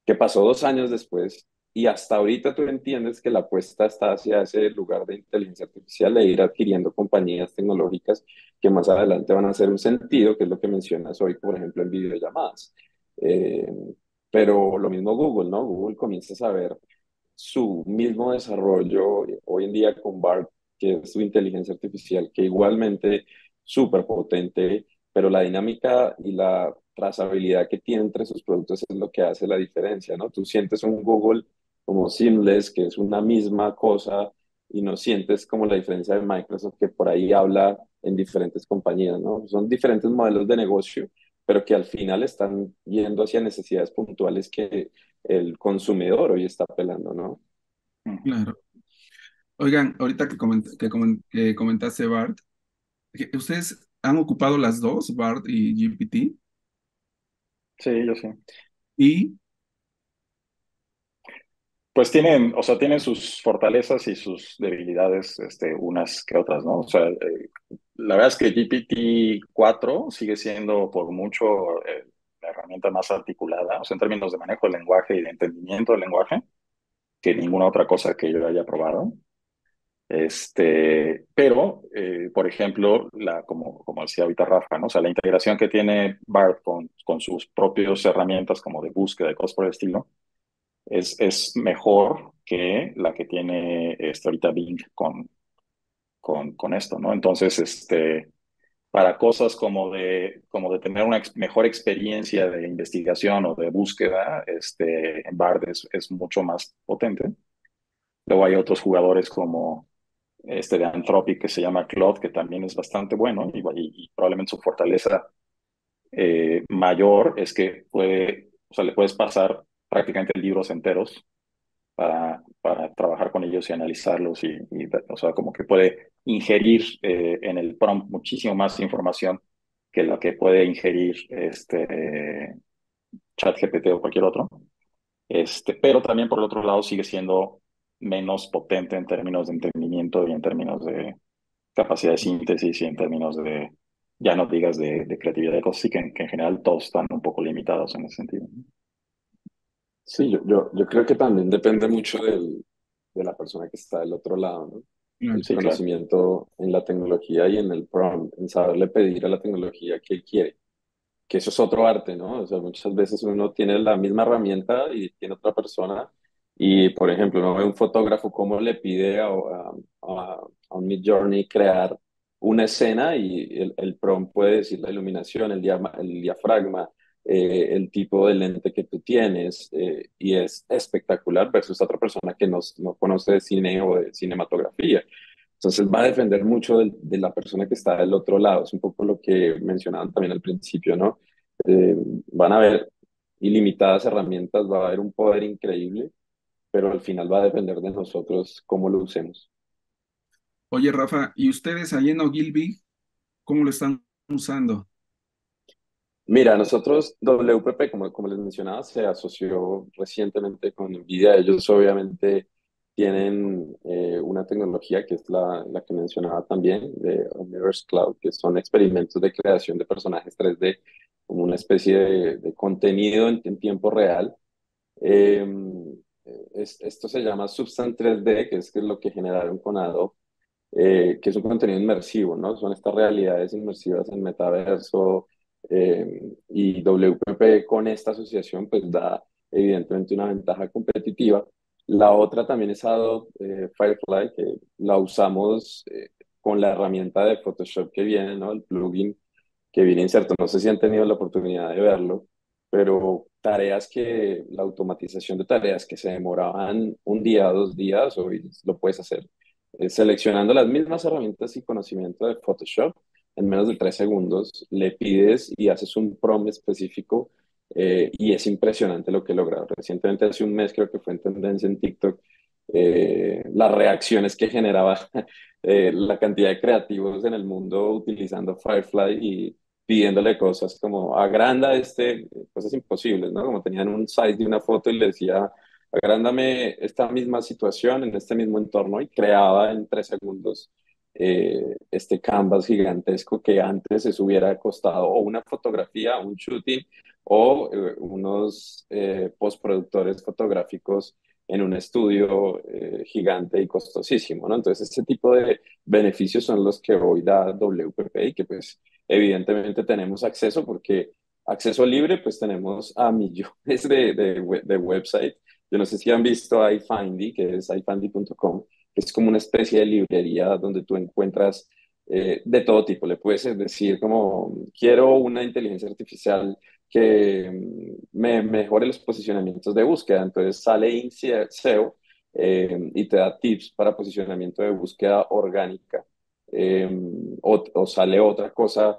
que pasó 2 años después y hasta ahorita tú entiendes que la apuesta está hacia ese lugar de inteligencia artificial, de ir adquiriendo compañías tecnológicas que más adelante van a hacer un sentido, que es lo que mencionas hoy, por ejemplo, en videollamadas. Eh, pero lo mismo Google, ¿no? Google comienza a saber su mismo desarrollo hoy en día con BART, que es su inteligencia artificial, que igualmente súper potente, pero la dinámica y la trazabilidad que tiene entre sus productos es lo que hace la diferencia, ¿no? Tú sientes un Google como seamless, que es una misma cosa, y no sientes como la diferencia de Microsoft, que por ahí habla en diferentes compañías, ¿no? Son diferentes modelos de negocio, pero que al final están yendo hacia necesidades puntuales que el consumidor hoy está apelando, ¿no? Ujú. Claro. Oigan, ahorita que comentaste BART, ¿ustedes han ocupado las dos, BART y GPT? Sí, yo sí. Y, Pues tienen, o sea, tienen sus fortalezas y sus debilidades, unas que otras, ¿no? O sea, la verdad es que GPT-4 sigue siendo por mucho la herramienta más articulada, o sea, en términos de manejo del lenguaje y de entendimiento del lenguaje, que ninguna otra cosa que yo haya probado. Pero, por ejemplo, como decía ahorita Rafa, ¿no? O sea, la integración que tiene BART con sus propias herramientas como de búsqueda y cosas por el estilo, es mejor que la que tiene ahorita Bing con esto, ¿no? Entonces, para cosas como de tener una mejor experiencia de investigación o de búsqueda, BART es mucho más potente. Luego hay otros jugadores como de Anthropic que se llama Claude, que también es bastante bueno y probablemente su fortaleza mayor es que o sea, le puedes pasar prácticamente libros enteros para trabajar con ellos y analizarlos o sea, como que puede ingerir en el prompt muchísimo más información que la que puede ingerir ChatGPT o cualquier otro. Pero también por el otro lado sigue siendo menos potente en términos de entendimiento y en términos de capacidad de síntesis y en términos ya no digas de creatividad de cosas, sí que en general todos están un poco limitados en ese sentido. Sí, yo creo que también depende mucho de la persona que está del otro lado, ¿no? claro, El Sí, claro. conocimiento en la tecnología y en el prompt, en saberle pedir a la tecnología qué quiere, que eso es otro arte, ¿no? O sea, muchas veces uno tiene la misma herramienta y tiene otra persona y, por ejemplo, uno ve un fotógrafo cómo le pide a un Midjourney crear una escena y el prompt puede decir la iluminación, el diafragma, el tipo de lente que tú tienes y es espectacular versus otra persona que no conoce de cine o de cinematografía. Entonces va a depender mucho de la persona que está del otro lado. Es un poco lo que mencionaban también al principio, ¿no? Eh, Van a haber ilimitadas herramientas, va a haber un poder increíble, pero al final va a depender de nosotros cómo lo usemos. oye, Rafa, ¿y ustedes allí en Ogilvy, cómo lo están usando? Mira, nosotros WPP, como les mencionaba, se asoció recientemente con NVIDIA. Ellos obviamente tienen una tecnología que es la que mencionaba también, de Omniverse Cloud, que son experimentos de creación de personajes 3D como una especie de contenido en tiempo real. Eh, Esto se llama Substance 3D, que es lo que generaron con Adobe, que es un contenido inmersivo, ¿no? Son estas realidades inmersivas en metaverso, y WPP con esta asociación pues da evidentemente una ventaja competitiva. La otra también es Adobe Firefly, que la usamos con la herramienta de Photoshop que viene, ¿no? El plugin que viene inserto. No sé si han tenido la oportunidad de verlo, pero la automatización de tareas que se demoraban un día, 2 días, hoy lo puedes hacer seleccionando las mismas herramientas y conocimiento de Photoshop en menos de 3 segundos, le pides y haces un prompt específico y es impresionante lo que logra. Recientemente, hace un mes, creo que fue en tendencia en TikTok, las reacciones que generaba la cantidad de creativos en el mundo utilizando Firefly y pidiéndole cosas como agranda cosas imposibles, ¿no? Como tenían un size de una foto y le decía, agrándame esta misma situación en este mismo entorno y creaba en 3 segundos este canvas gigantesco que antes se hubiera costado o una fotografía, un shooting o unos postproductores fotográficos en un estudio gigante y costosísimo, ¿no? Entonces, ese tipo de beneficios son los que hoy da WPP y que pues evidentemente tenemos acceso porque acceso libre pues tenemos a millones de websites. Yo no sé si han visto iFindy, que es iFindy.com, que es como una especie de librería donde tú encuentras de todo tipo. Le puedes decir como, quiero una inteligencia artificial que me mejore los posicionamientos de búsqueda. Entonces sale INSEO y te da tips para posicionamiento de búsqueda orgánica. Eh, o sale otra cosa,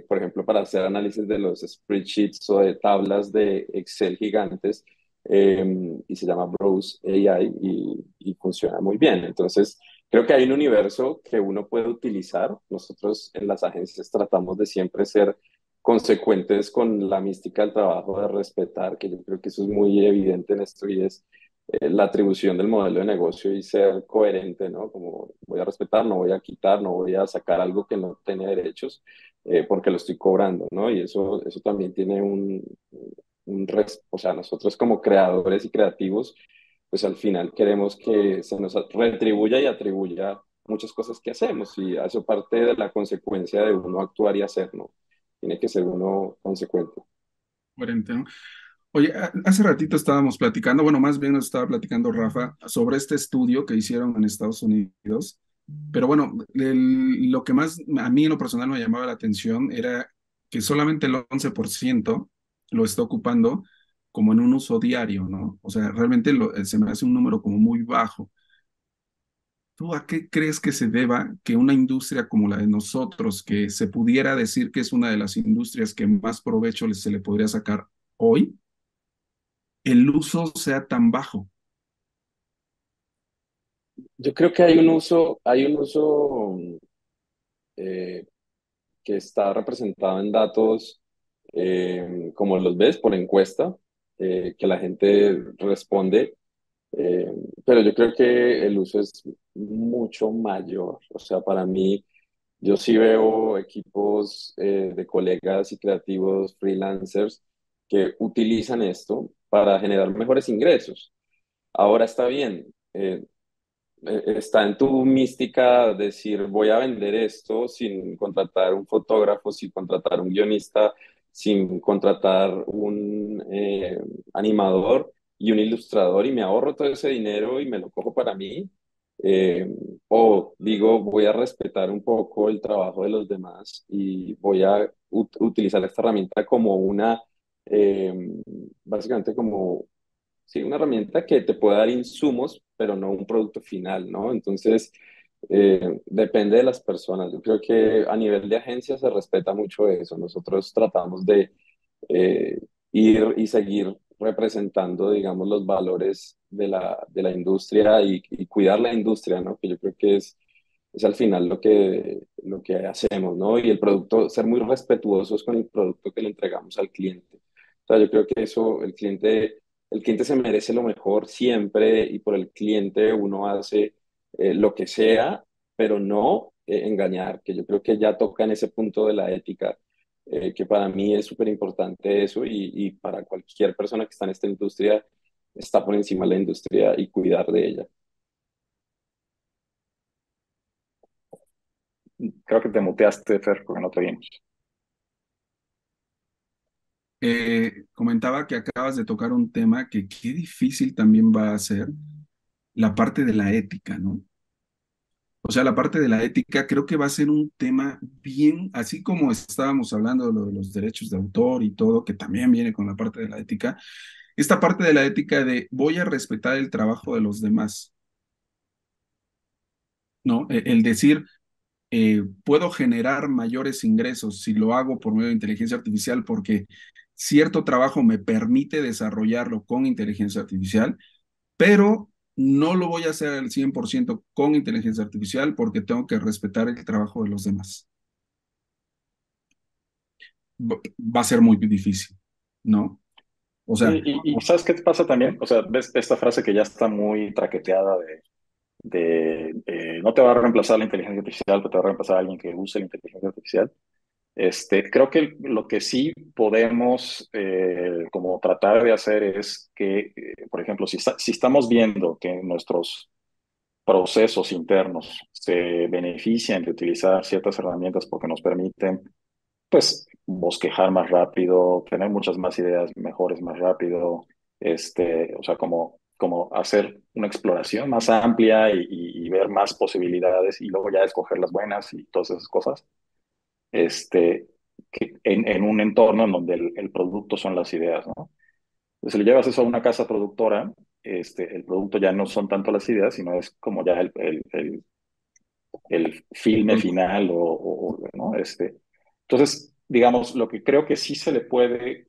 por ejemplo, para hacer análisis de los spreadsheets o de tablas de Excel gigantes, y se llama Browse AI y funciona muy bien. Entonces, creo que hay un universo que uno puede utilizar. Nosotros en las agencias tratamos de siempre ser consecuentes con la mística del trabajo, de respetar, que yo creo que eso es muy evidente en esto y es la atribución del modelo de negocio y ser coherente, ¿no? Como voy a respetar, no voy a quitar, no voy a sacar algo que no tiene derechos porque lo estoy cobrando, ¿no? Y eso también tiene o sea, nosotros como creadores y creativos, pues al final queremos que se nos retribuya y atribuya muchas cosas que hacemos y eso parte de la consecuencia de uno actuar y hacer, ¿no? Tiene que ser uno consecuente. Coherente, ¿no? Oye, hace ratito estábamos platicando, bueno, más bien nos estaba platicando Rafa sobre este estudio que hicieron en Estados Unidos, pero bueno, lo que más a mí en lo personal me llamaba la atención era que solamente el 11% lo está ocupando como en un uso diario, ¿no? O sea, realmente se me hace un número como muy bajo. ¿Tú a qué crees que se deba que una industria como la de nosotros, que se pudiera decir que es una de las industrias que más provecho se le podría sacar hoy, el uso sea tan bajo? Yo creo que hay un uso eh, que está representado en datos como los ves por encuesta, que la gente responde, eh, pero yo creo que el uso es mucho mayor. O sea, para mí, yo sí veo equipos de colegas y creativos freelancers que utilizan esto para generar mejores ingresos. Ahora está bien, está en tu mística decir voy a vender esto sin contratar un fotógrafo, sin contratar un guionista, sin contratar un animador y un ilustrador y me ahorro todo ese dinero y me lo cojo para mí. Eh, o digo, voy a respetar un poco el trabajo de los demás y voy a utilizar esta herramienta como eh, básicamente como sí, una herramienta que te puede dar insumos, pero no un producto final, ¿no? Entonces, depende de las personas. Yo creo que a nivel de agencia se respeta mucho eso. Nosotros tratamos de eh, ir y seguir representando, digamos, los valores de la industria y cuidar la industria, ¿no? Que yo creo que es al final lo que hacemos, ¿no? Y el producto, ser muy respetuosos con el producto que le entregamos al cliente. O sea, yo creo que eso, el cliente se merece lo mejor siempre y por el cliente uno hace lo que sea, pero no engañar, que yo creo que ya toca en ese punto de la ética, que para mí es súper importante eso y para cualquier persona que está en esta industria, está por encima de la industria y cuidar de ella. Creo que te muteaste, Fer, porque no te oímos. Comentaba que acabas de tocar un tema que qué difícil también va a ser la parte de la ética, ¿no? O sea, la parte de la ética creo que va a ser un tema bien, así como estábamos hablando de lo de los derechos de autor y todo, que también viene con la parte de la ética, esta parte de la ética de voy a respetar el trabajo de los demás, ¿no? El decir, puedo generar mayores ingresos si lo hago por medio de inteligencia artificial porque cierto trabajo me permite desarrollarlo con inteligencia artificial, pero no lo voy a hacer al 100% con inteligencia artificial porque tengo que respetar el trabajo de los demás. Va a ser muy difícil, ¿no? O Sí, sea, y ¿sabes qué te pasa también? O sea, ves esta frase que ya está muy traqueteada de no te va a reemplazar la inteligencia artificial, pero te va a reemplazar a alguien que use la inteligencia artificial. Creo que lo que sí podemos como tratar de hacer es que, por ejemplo, si estamos viendo que nuestros procesos internos se benefician de utilizar ciertas herramientas porque nos permiten, pues, bosquejar más rápido, tener muchas más ideas mejores más rápido, o sea, como hacer una exploración más amplia y ver más posibilidades y luego ya escoger las buenas y todas esas cosas, que en un entorno en donde el producto son las ideas, ¿no? Entonces, si le llevas eso a una casa productora, el producto ya no son tanto las ideas, sino es como ya el filme final ¿no? Entonces, digamos, lo que creo que sí se le puede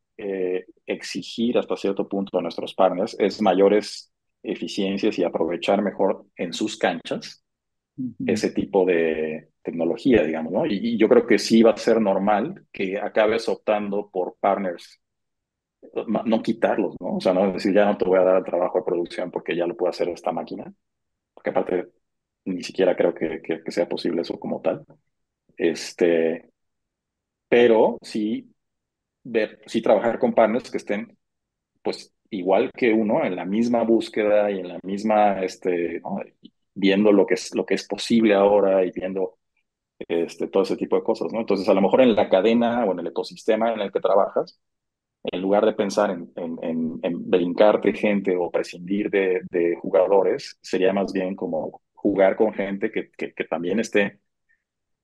exigir hasta cierto punto a nuestros partners es mayores eficiencias y aprovechar mejor en sus canchas ujú, ese tipo de tecnología, digamos, ¿no? Y yo creo que sí va a ser normal que acabes optando por partners, no quitarlos, ¿no? O sea, no decir, ya no te voy a dar el trabajo de producción porque ya lo puede hacer esta máquina, porque aparte ni siquiera creo que sea posible eso como tal. Este, pero sí, sí trabajar con partners que estén, pues, igual que uno, en la misma búsqueda y en la misma, ¿no? Viendo lo que es posible ahora y viendo todo ese tipo de cosas, ¿no? Entonces, a lo mejor en la cadena o en el ecosistema en el que trabajas, en lugar de pensar en brincarte gente o prescindir de jugadores, sería más bien como jugar con gente que también esté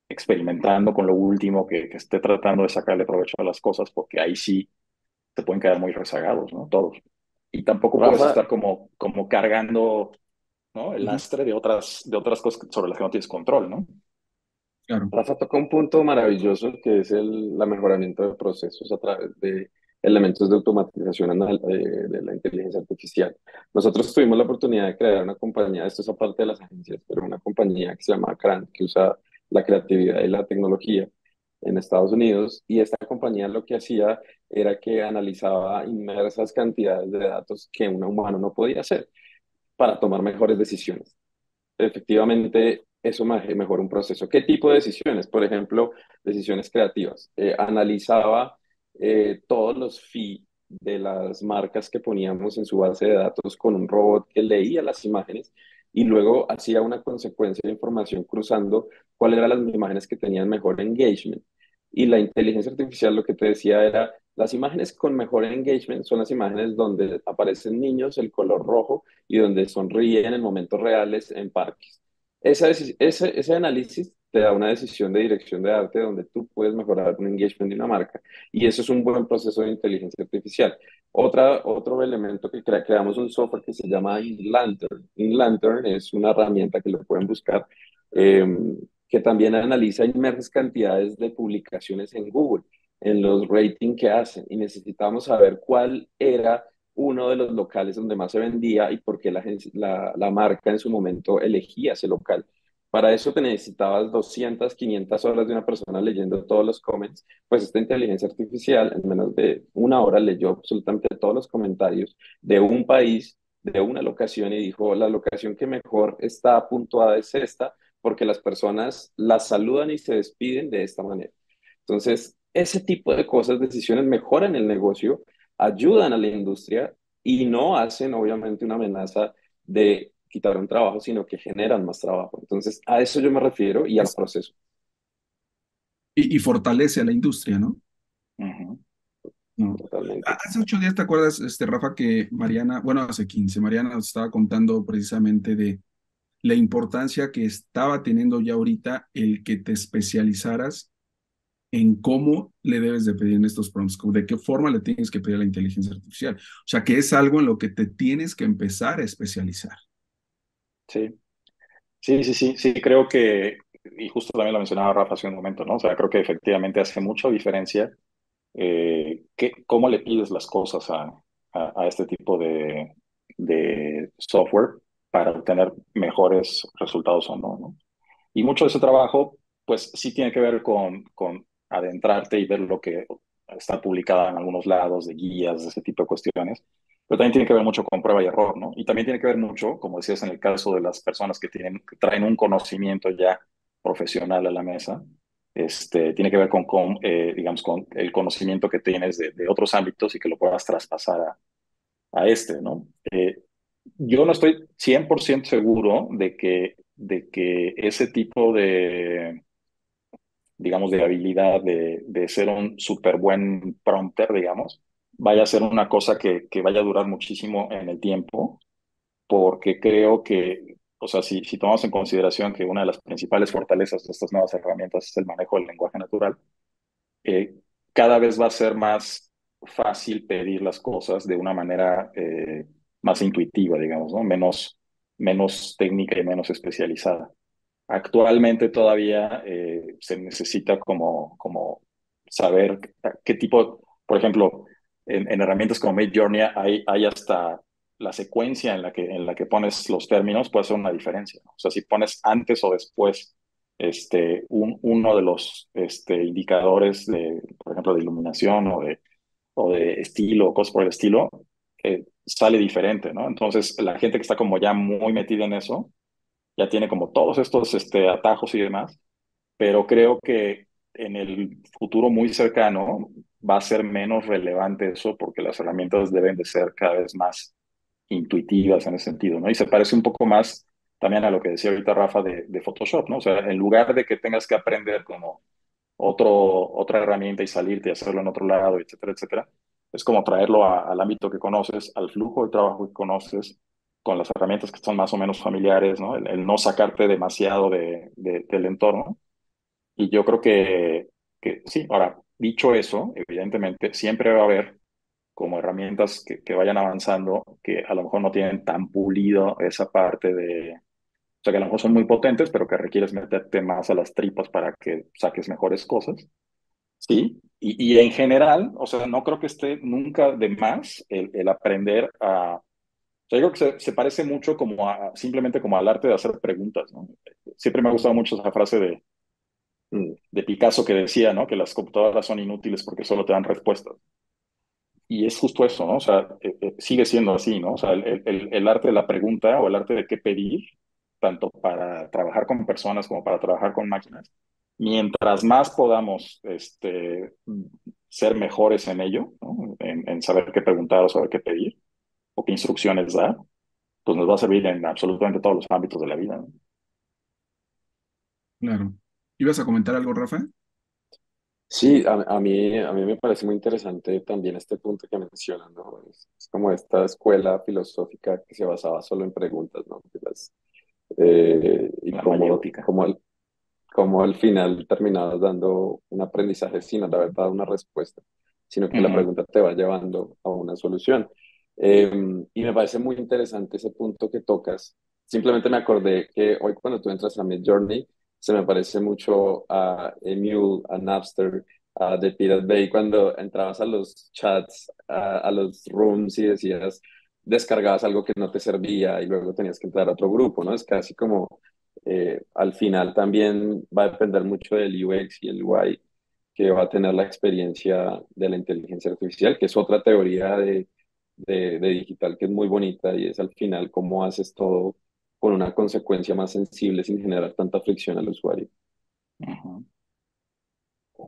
experimentando con lo último, que esté tratando de sacarle provecho a las cosas, porque ahí sí se pueden quedar muy rezagados, ¿no? Todos. Y tampoco puedes Rafa, estar como cargando, ¿no? El ujú, lastre de otras cosas sobre las que no tienes control, ¿no? claro. Rafa toca un punto maravilloso que es la mejoramiento de procesos a través de elementos de automatización de la inteligencia artificial. Nosotros tuvimos la oportunidad de crear una compañía, esto es aparte de las agencias, pero una compañía que se llama Cran, que usa la creatividad y la tecnología en Estados Unidos, y esta compañía lo que hacía era que analizaba inmersas cantidades de datos que un humano no podía hacer para tomar mejores decisiones. Efectivamente, eso mejora un proceso. ¿Qué tipo de decisiones? Por ejemplo, decisiones creativas. Analizaba todos los feed de las marcas que poníamos en su base de datos con un robot que leía las imágenes y luego hacía una consecuencia de información cruzando cuáles eran las imágenes que tenían mejor engagement. Y la inteligencia artificial lo que te decía era, las imágenes con mejor engagement son las imágenes donde aparecen niños, el color rojo, y donde sonríen en momentos reales en parques. Ese análisis te da una decisión de dirección de arte donde tú puedes mejorar un engagement de una marca y eso es un buen proceso de inteligencia artificial. Otro elemento que creamos un software que se llama InLantern. InLantern es una herramienta que lo pueden buscar eh, que también analiza inmersas cantidades de publicaciones en Google, en los ratings que hacen y necesitamos saber cuál era uno de los locales donde más se vendía y por qué la marca en su momento elegía ese local. Para eso te necesitabas 200, 500 horas de una persona leyendo todos los comments, pues esta inteligencia artificial en menos de una hora leyó absolutamente todos los comentarios de un país, de una locación y dijo, la locación que mejor está puntuada es esta, porque las personas las saludan y se despiden de esta manera. Entonces, ese tipo de cosas, decisiones mejoran el negocio, ayudan a la industria y no hacen, obviamente, una amenaza de quitar un trabajo, sino que generan más trabajo. Entonces, a eso yo me refiero y al proceso. Y fortalece a la industria, ¿no? Ujú. No. Totalmente. Hace 8 días, ¿te acuerdas, Rafa, que Mariana, bueno, hace 15, Mariana nos estaba contando precisamente de la importancia que estaba teniendo ya ahorita el que te especializaras en cómo le debes de pedir en estos prompts, de qué forma le tienes que pedir a la inteligencia artificial. O sea, que es algo en lo que te tienes que empezar a especializar. Sí, sí, sí, sí, sí, creo que, y justo también lo mencionaba Rafa hace un momento, ¿no? O sea, creo que efectivamente hace mucha diferencia cómo le pides las cosas a este tipo de software. para obtener mejores resultados o no, ¿no? Y mucho de ese trabajo, pues sí tiene que ver con adentrarte y ver lo que está publicado en algunos lados, de guías, de ese tipo de cuestiones, pero también tiene que ver mucho con prueba y error, ¿no? Y también tiene que ver mucho, como decías, en el caso de las personas que traen un conocimiento ya profesional a la mesa, tiene que ver digamos, con el conocimiento que tienes de otros ámbitos y que lo puedas traspasar a ¿no? Yo no estoy 100% seguro de que ese tipo de, digamos, de habilidad de ser un súper buen prompter, digamos, vaya a ser una cosa que vaya a durar muchísimo en el tiempo, porque creo que, o sea, si tomamos en consideración que una de las principales fortalezas de estas nuevas herramientas es el manejo del lenguaje natural, eh, cada vez va a ser más fácil pedir las cosas de una manera más intuitiva, digamos, ¿no? Menos técnica y menos especializada. Actualmente todavía se necesita como saber qué tipo, por ejemplo, en herramientas como Midjourney hay hasta la secuencia en la que pones los términos puede hacer una diferencia, ¿no? O sea, si pones antes o después uno de los indicadores por ejemplo, de iluminación o de estilo o cosas por el estilo, sale diferente, ¿no? Entonces, la gente que está como ya muy metida en eso, ya tiene como todos estos atajos y demás, pero creo que en el futuro muy cercano va a ser menos relevante eso porque las herramientas deben de ser cada vez más intuitivas en ese sentido, ¿no? Y se parece un poco más también a lo que decía ahorita Rafa de Photoshop, ¿no? O sea, en lugar de que tengas que aprender como otra herramienta y salirte y hacerlo en otro lado, etcétera, etcétera, es como traerlo al ámbito que conoces, al flujo de trabajo que conoces, con las herramientas que son más o menos familiares, ¿no? El no sacarte demasiado del entorno. Y yo creo que sí, ahora, dicho eso, evidentemente siempre va a haber como herramientas que vayan avanzando que a lo mejor no tienen tan pulido esa parte o sea, que a lo mejor son muy potentes, pero que requieres meterte más a las tripas para que saques mejores cosas. Sí, y en general, o sea, no creo que esté nunca de más el aprender a... O sea, yo creo que se parece mucho como simplemente como al arte de hacer preguntas, ¿no? Siempre me ha gustado mucho esa frase de Picasso que decía, ¿no? Que las computadoras son inútiles porque solo te dan respuestas. Y es justo eso, ¿no? O sea, sigue siendo así, ¿no? O sea, el arte de la pregunta o el arte de qué pedir, tanto para trabajar con personas como para trabajar con máquinas, mientras más podamos ser mejores en ello, ¿no? En saber qué preguntar o saber qué pedir o qué instrucciones dar, pues nos va a servir en absolutamente todos los ámbitos de la vida, ¿no? Claro. ¿Ibas a comentar algo, Rafa? Sí, a mí me parece muy interesante también este punto que mencionan, ¿no? Es como esta escuela filosófica que se basaba solo en preguntas, ¿no? Y La como, mayéutica. como al final terminabas dando un aprendizaje sin haber dado una respuesta, sino que la Ujú, pregunta te va llevando a una solución. Y me parece muy interesante ese punto que tocas. Simplemente me acordé que hoy cuando tú entras a Midjourney, se me parece mucho a Emule, a Napster, a The Pirate Bay, cuando entrabas a los chats, a los rooms y decías, descargabas algo que no te servía y luego tenías que entrar a otro grupo, ¿no? Es casi como al final también va a depender mucho del UX y el UI que va a tener la experiencia de la inteligencia artificial, que es otra teoría de digital que es muy bonita y es al final cómo haces todo con una consecuencia más sensible sin generar tanta fricción al usuario. ujú.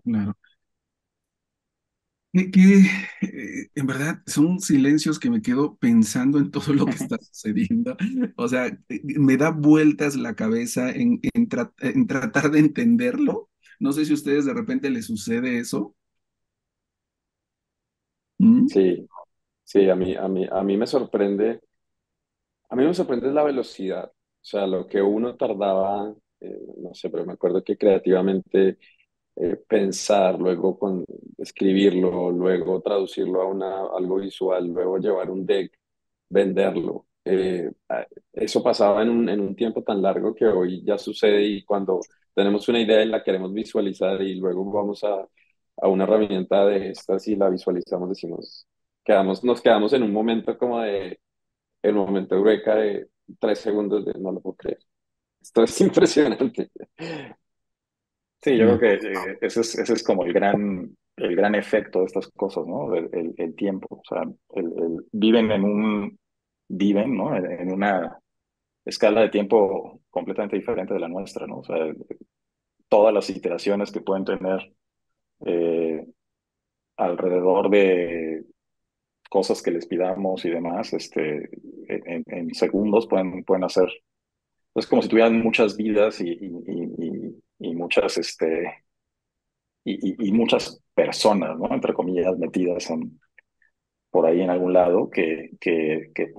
Claro. En verdad son silencios que me quedo pensando en todo lo que está sucediendo. O sea, me da vueltas la cabeza en tratar de entenderlo. No sé si a ustedes de repente les sucede eso. ¿Mm? Sí, sí, a mí me sorprende la velocidad, o sea, lo que uno tardaba, no sé, pero me acuerdo que creativamente pensar, luego escribirlo, luego traducirlo algo visual, luego llevar un deck, venderlo. Eso pasaba en un tiempo tan largo que hoy ya sucede y cuando tenemos una idea y la queremos visualizar y luego vamos a una herramienta de estas y la visualizamos, decimos, nos quedamos en un momento como de, el momento eureka 3 segundos no lo puedo creer. Esto es impresionante. Sí, yo Sí. creo que ese es como el gran efecto de estas cosas, ¿no? El tiempo. O sea, viven, ¿no? En una escala de tiempo completamente diferente de la nuestra, ¿no? O sea, todas las iteraciones que pueden tener eh, alrededor de cosas que les pidamos y demás, en segundos pueden hacer. Es como si tuvieran muchas vidas y muchas, y muchas personas, ¿no? Entre comillas, metidas por ahí en algún lado que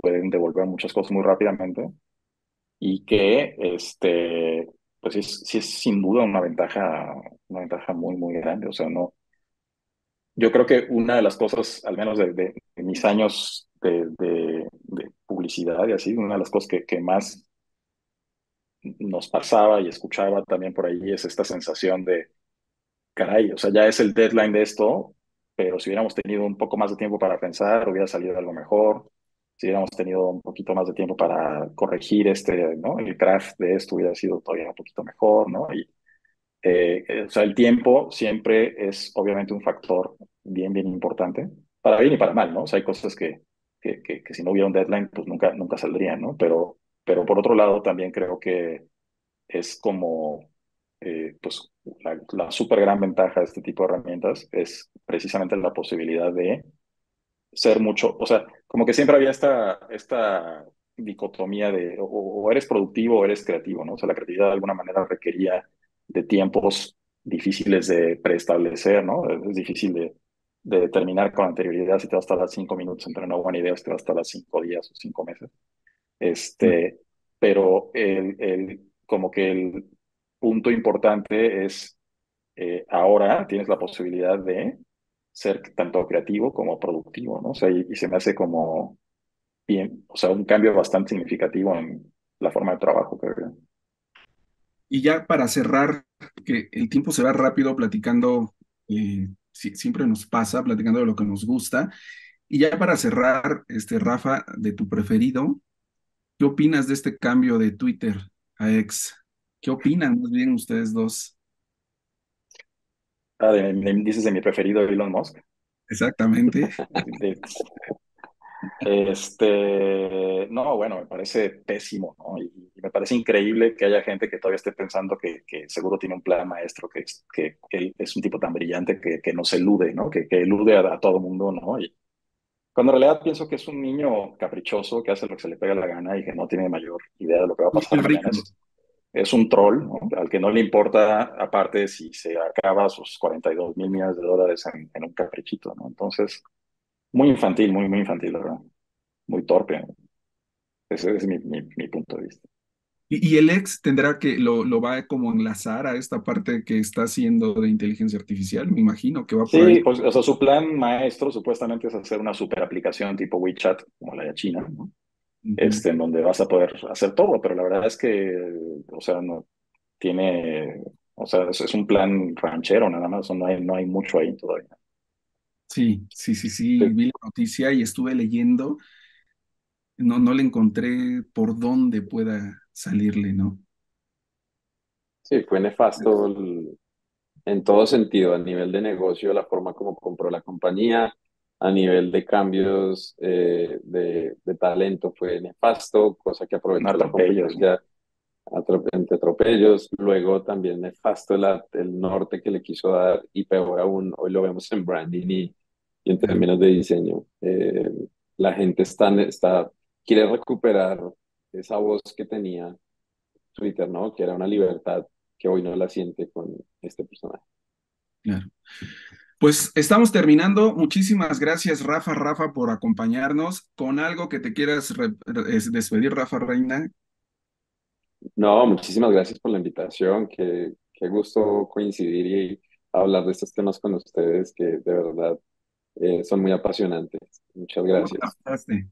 pueden devolver muchas cosas muy rápidamente y que, pues sí es sin duda una ventaja muy, muy grande. O sea, no, yo creo que una de las cosas, al menos de mis años de publicidad y así, una de las cosas que más nos pasaba y escuchaba también por ahí es esta sensación de, caray, o sea, ya es el deadline de esto, pero si hubiéramos tenido un poco más de tiempo para pensar, hubiera salido algo mejor. Si hubiéramos tenido un poquito más de tiempo para corregir ¿no? El craft de esto hubiera sido todavía un poquito mejor, ¿no? O sea, el tiempo siempre es obviamente un factor bien, bien importante, para bien y para mal, ¿no? O sea, hay cosas que si no hubiera un deadline, pues nunca saldrían, ¿no? Pero por otro lado, también creo que es como, pues, la súper gran ventaja de este tipo de herramientas es precisamente la posibilidad de ser mucho, o sea, como que siempre había esta dicotomía de o eres productivo o eres creativo, ¿no? O sea, la creatividad de alguna manera requería de tiempos difíciles de preestablecer, ¿no? Es difícil de determinar con anterioridad si te va a tardar 5 minutos entre una buena idea o si te va a tardar 5 días o 5 meses. Este, pero como que el punto importante es ahora tienes la posibilidad de ser tanto creativo como productivo, ¿no? O sea, y se me hace como bien, o sea, un cambio bastante significativo en la forma de trabajo, creo yo. Y ya para cerrar, que el tiempo se va rápido platicando, siempre nos pasa platicando de lo que nos gusta. Y ya para cerrar, Rafa, de tu preferido, ¿qué opinas de este cambio de Twitter a X? ¿Qué opinan más bien ustedes dos? Dices de mi preferido Elon Musk. Exactamente. De- no, bueno, me parece pésimo, ¿no? Y me parece increíble que haya gente que todavía esté pensando que seguro tiene un plan maestro, que él es un tipo tan brillante que nos elude, ¿no? Que elude a todo mundo, ¿no? Y cuando en realidad pienso que es un niño caprichoso que hace lo que se le pega la gana y que no tiene mayor idea de lo que va a Muy pasar mañana. rico. Es un troll, ¿no? Al que no le importa, aparte, si se acaba sus 42.000 millones de dólares en un caprichito, ¿no? Entonces, muy infantil, muy, muy infantil, la verdad. Muy torpe, ¿no? Ese es mi punto de vista. Y el ex tendrá que, lo va como enlazar a esta parte que está haciendo de inteligencia artificial, me imagino que va por ahí. Sí, pues, o sea, su plan maestro supuestamente es hacer una super aplicación tipo WeChat, como la de China, ¿no? Ujú. En donde vas a poder hacer todo, pero la verdad es que, o sea, no tiene, o sea, es un plan ranchero nada más, no hay mucho ahí todavía. Sí, sí, sí, sí, Sí, vi la noticia y estuve leyendo, no le encontré por dónde pueda salirle, ¿no? Sí, fue nefasto en todo sentido, a nivel de negocio, la forma como compró la compañía, a nivel de cambios de talento fue nefasto, cosa que aprovechó la atropellos, ¿no? competencia entre atropellos, luego también nefasto el norte que le quiso dar y peor aún, hoy lo vemos en branding y en Claro. términos de diseño. La gente quiere recuperar esa voz que tenía Twitter, ¿no? Que era una libertad que hoy no la siente con este personaje. Claro. Pues estamos terminando. Muchísimas gracias, Rafa, por acompañarnos. Con algo que te quieras despedir, Rafa Reina. No, muchísimas gracias por la invitación. Qué gusto coincidir y hablar de estos temas con ustedes que de verdad son muy apasionantes. Muchas ¿Cómo te la gracias. pasaste?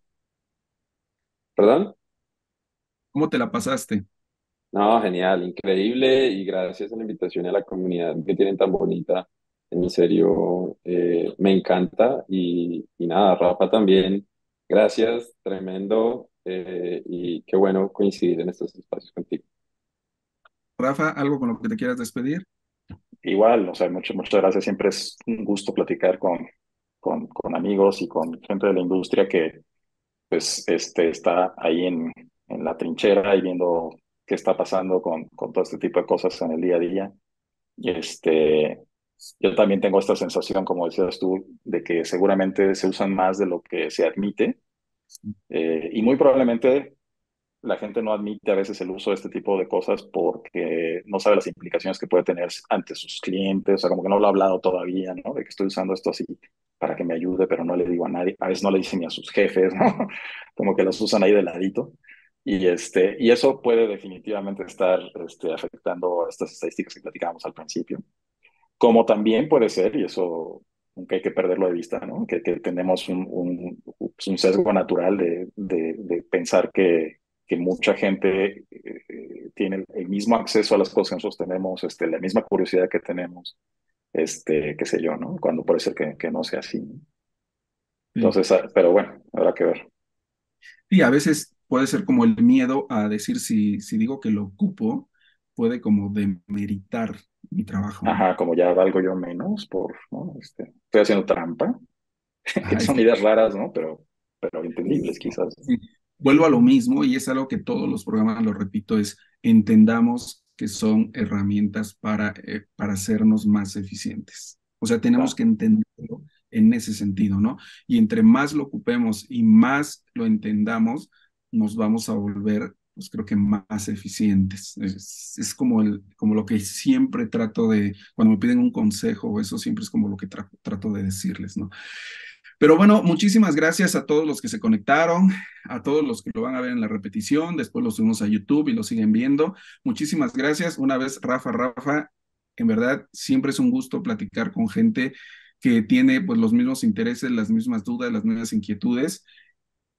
¿Perdón? ¿Cómo te la pasaste? No, genial, increíble y gracias a la invitación y a la comunidad que tienen tan bonita. En serio, me encanta y nada, Rafa también. Gracias, tremendo y qué bueno coincidir en estos espacios contigo. Rafa, ¿algo con lo que te quieras despedir? Igual, o sea, muchas gracias. Siempre es un gusto platicar con amigos y con gente de la industria que pues está ahí en la trinchera y viendo qué está pasando con todo este tipo de cosas en el día a día. Y yo también tengo esta sensación, como decías tú, de que seguramente se usan más de lo que se admite, y muy probablemente la gente no admite a veces el uso de este tipo de cosas porque no sabe las implicaciones que puede tener ante sus clientes, o sea, como que no lo ha hablado todavía, ¿no? De que estoy usando esto así para que me ayude, pero no le digo a nadie, a veces no le dicen ni a sus jefes, ¿no? Como que los usan ahí de ladito. Y eso puede definitivamente estar afectando estas estadísticas que platicábamos al principio. Como también puede ser, y eso nunca hay que perderlo de vista, ¿no? Que tenemos un sesgo natural de pensar que mucha gente tiene el mismo acceso a las cosas que nosotros tenemos, la misma curiosidad que tenemos, qué sé yo, ¿no? Cuando puede ser que no sea así, ¿no? Sí. Entonces, pero bueno, habrá que ver. Y a veces puede ser como el miedo a decir si digo que lo ocupo, puede como demeritar mi trabajo, ¿no? Ajá, como ya valgo yo menos ¿no? Estoy haciendo trampa. Ajá, Son ideas raras, ¿no? Pero entendibles sí, quizás. sí. Vuelvo a lo mismo y es algo que todos los programas, lo repito, es entendamos que son herramientas para hacernos más eficientes. O sea, tenemos Claro. que entenderlo en ese sentido, ¿no? Y entre más lo ocupemos y más lo entendamos, nos vamos a volver, pues creo que más eficientes. Es como, como lo que siempre trato de, cuando me piden un consejo o eso, siempre es como lo que trato de decirles, ¿no? Pero bueno, muchísimas gracias a todos los que se conectaron, a todos los que lo van a ver en la repetición, después lo subimos a YouTube y lo siguen viendo. Muchísimas gracias. Una vez, Rafa, en verdad siempre es un gusto platicar con gente que tiene pues los mismos intereses, las mismas dudas, las mismas inquietudes.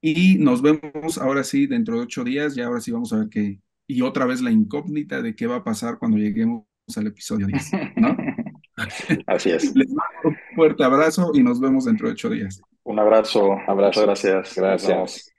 Y nos vemos ahora sí dentro de 8 días, ya ahora sí vamos a ver qué, y otra vez la incógnita de qué va a pasar cuando lleguemos al episodio 10, ¿no? Así es. Les mando un fuerte abrazo y nos vemos dentro de 8 días. Un abrazo. Muchas Abrazo. gracias. Nos vemos. Gracias.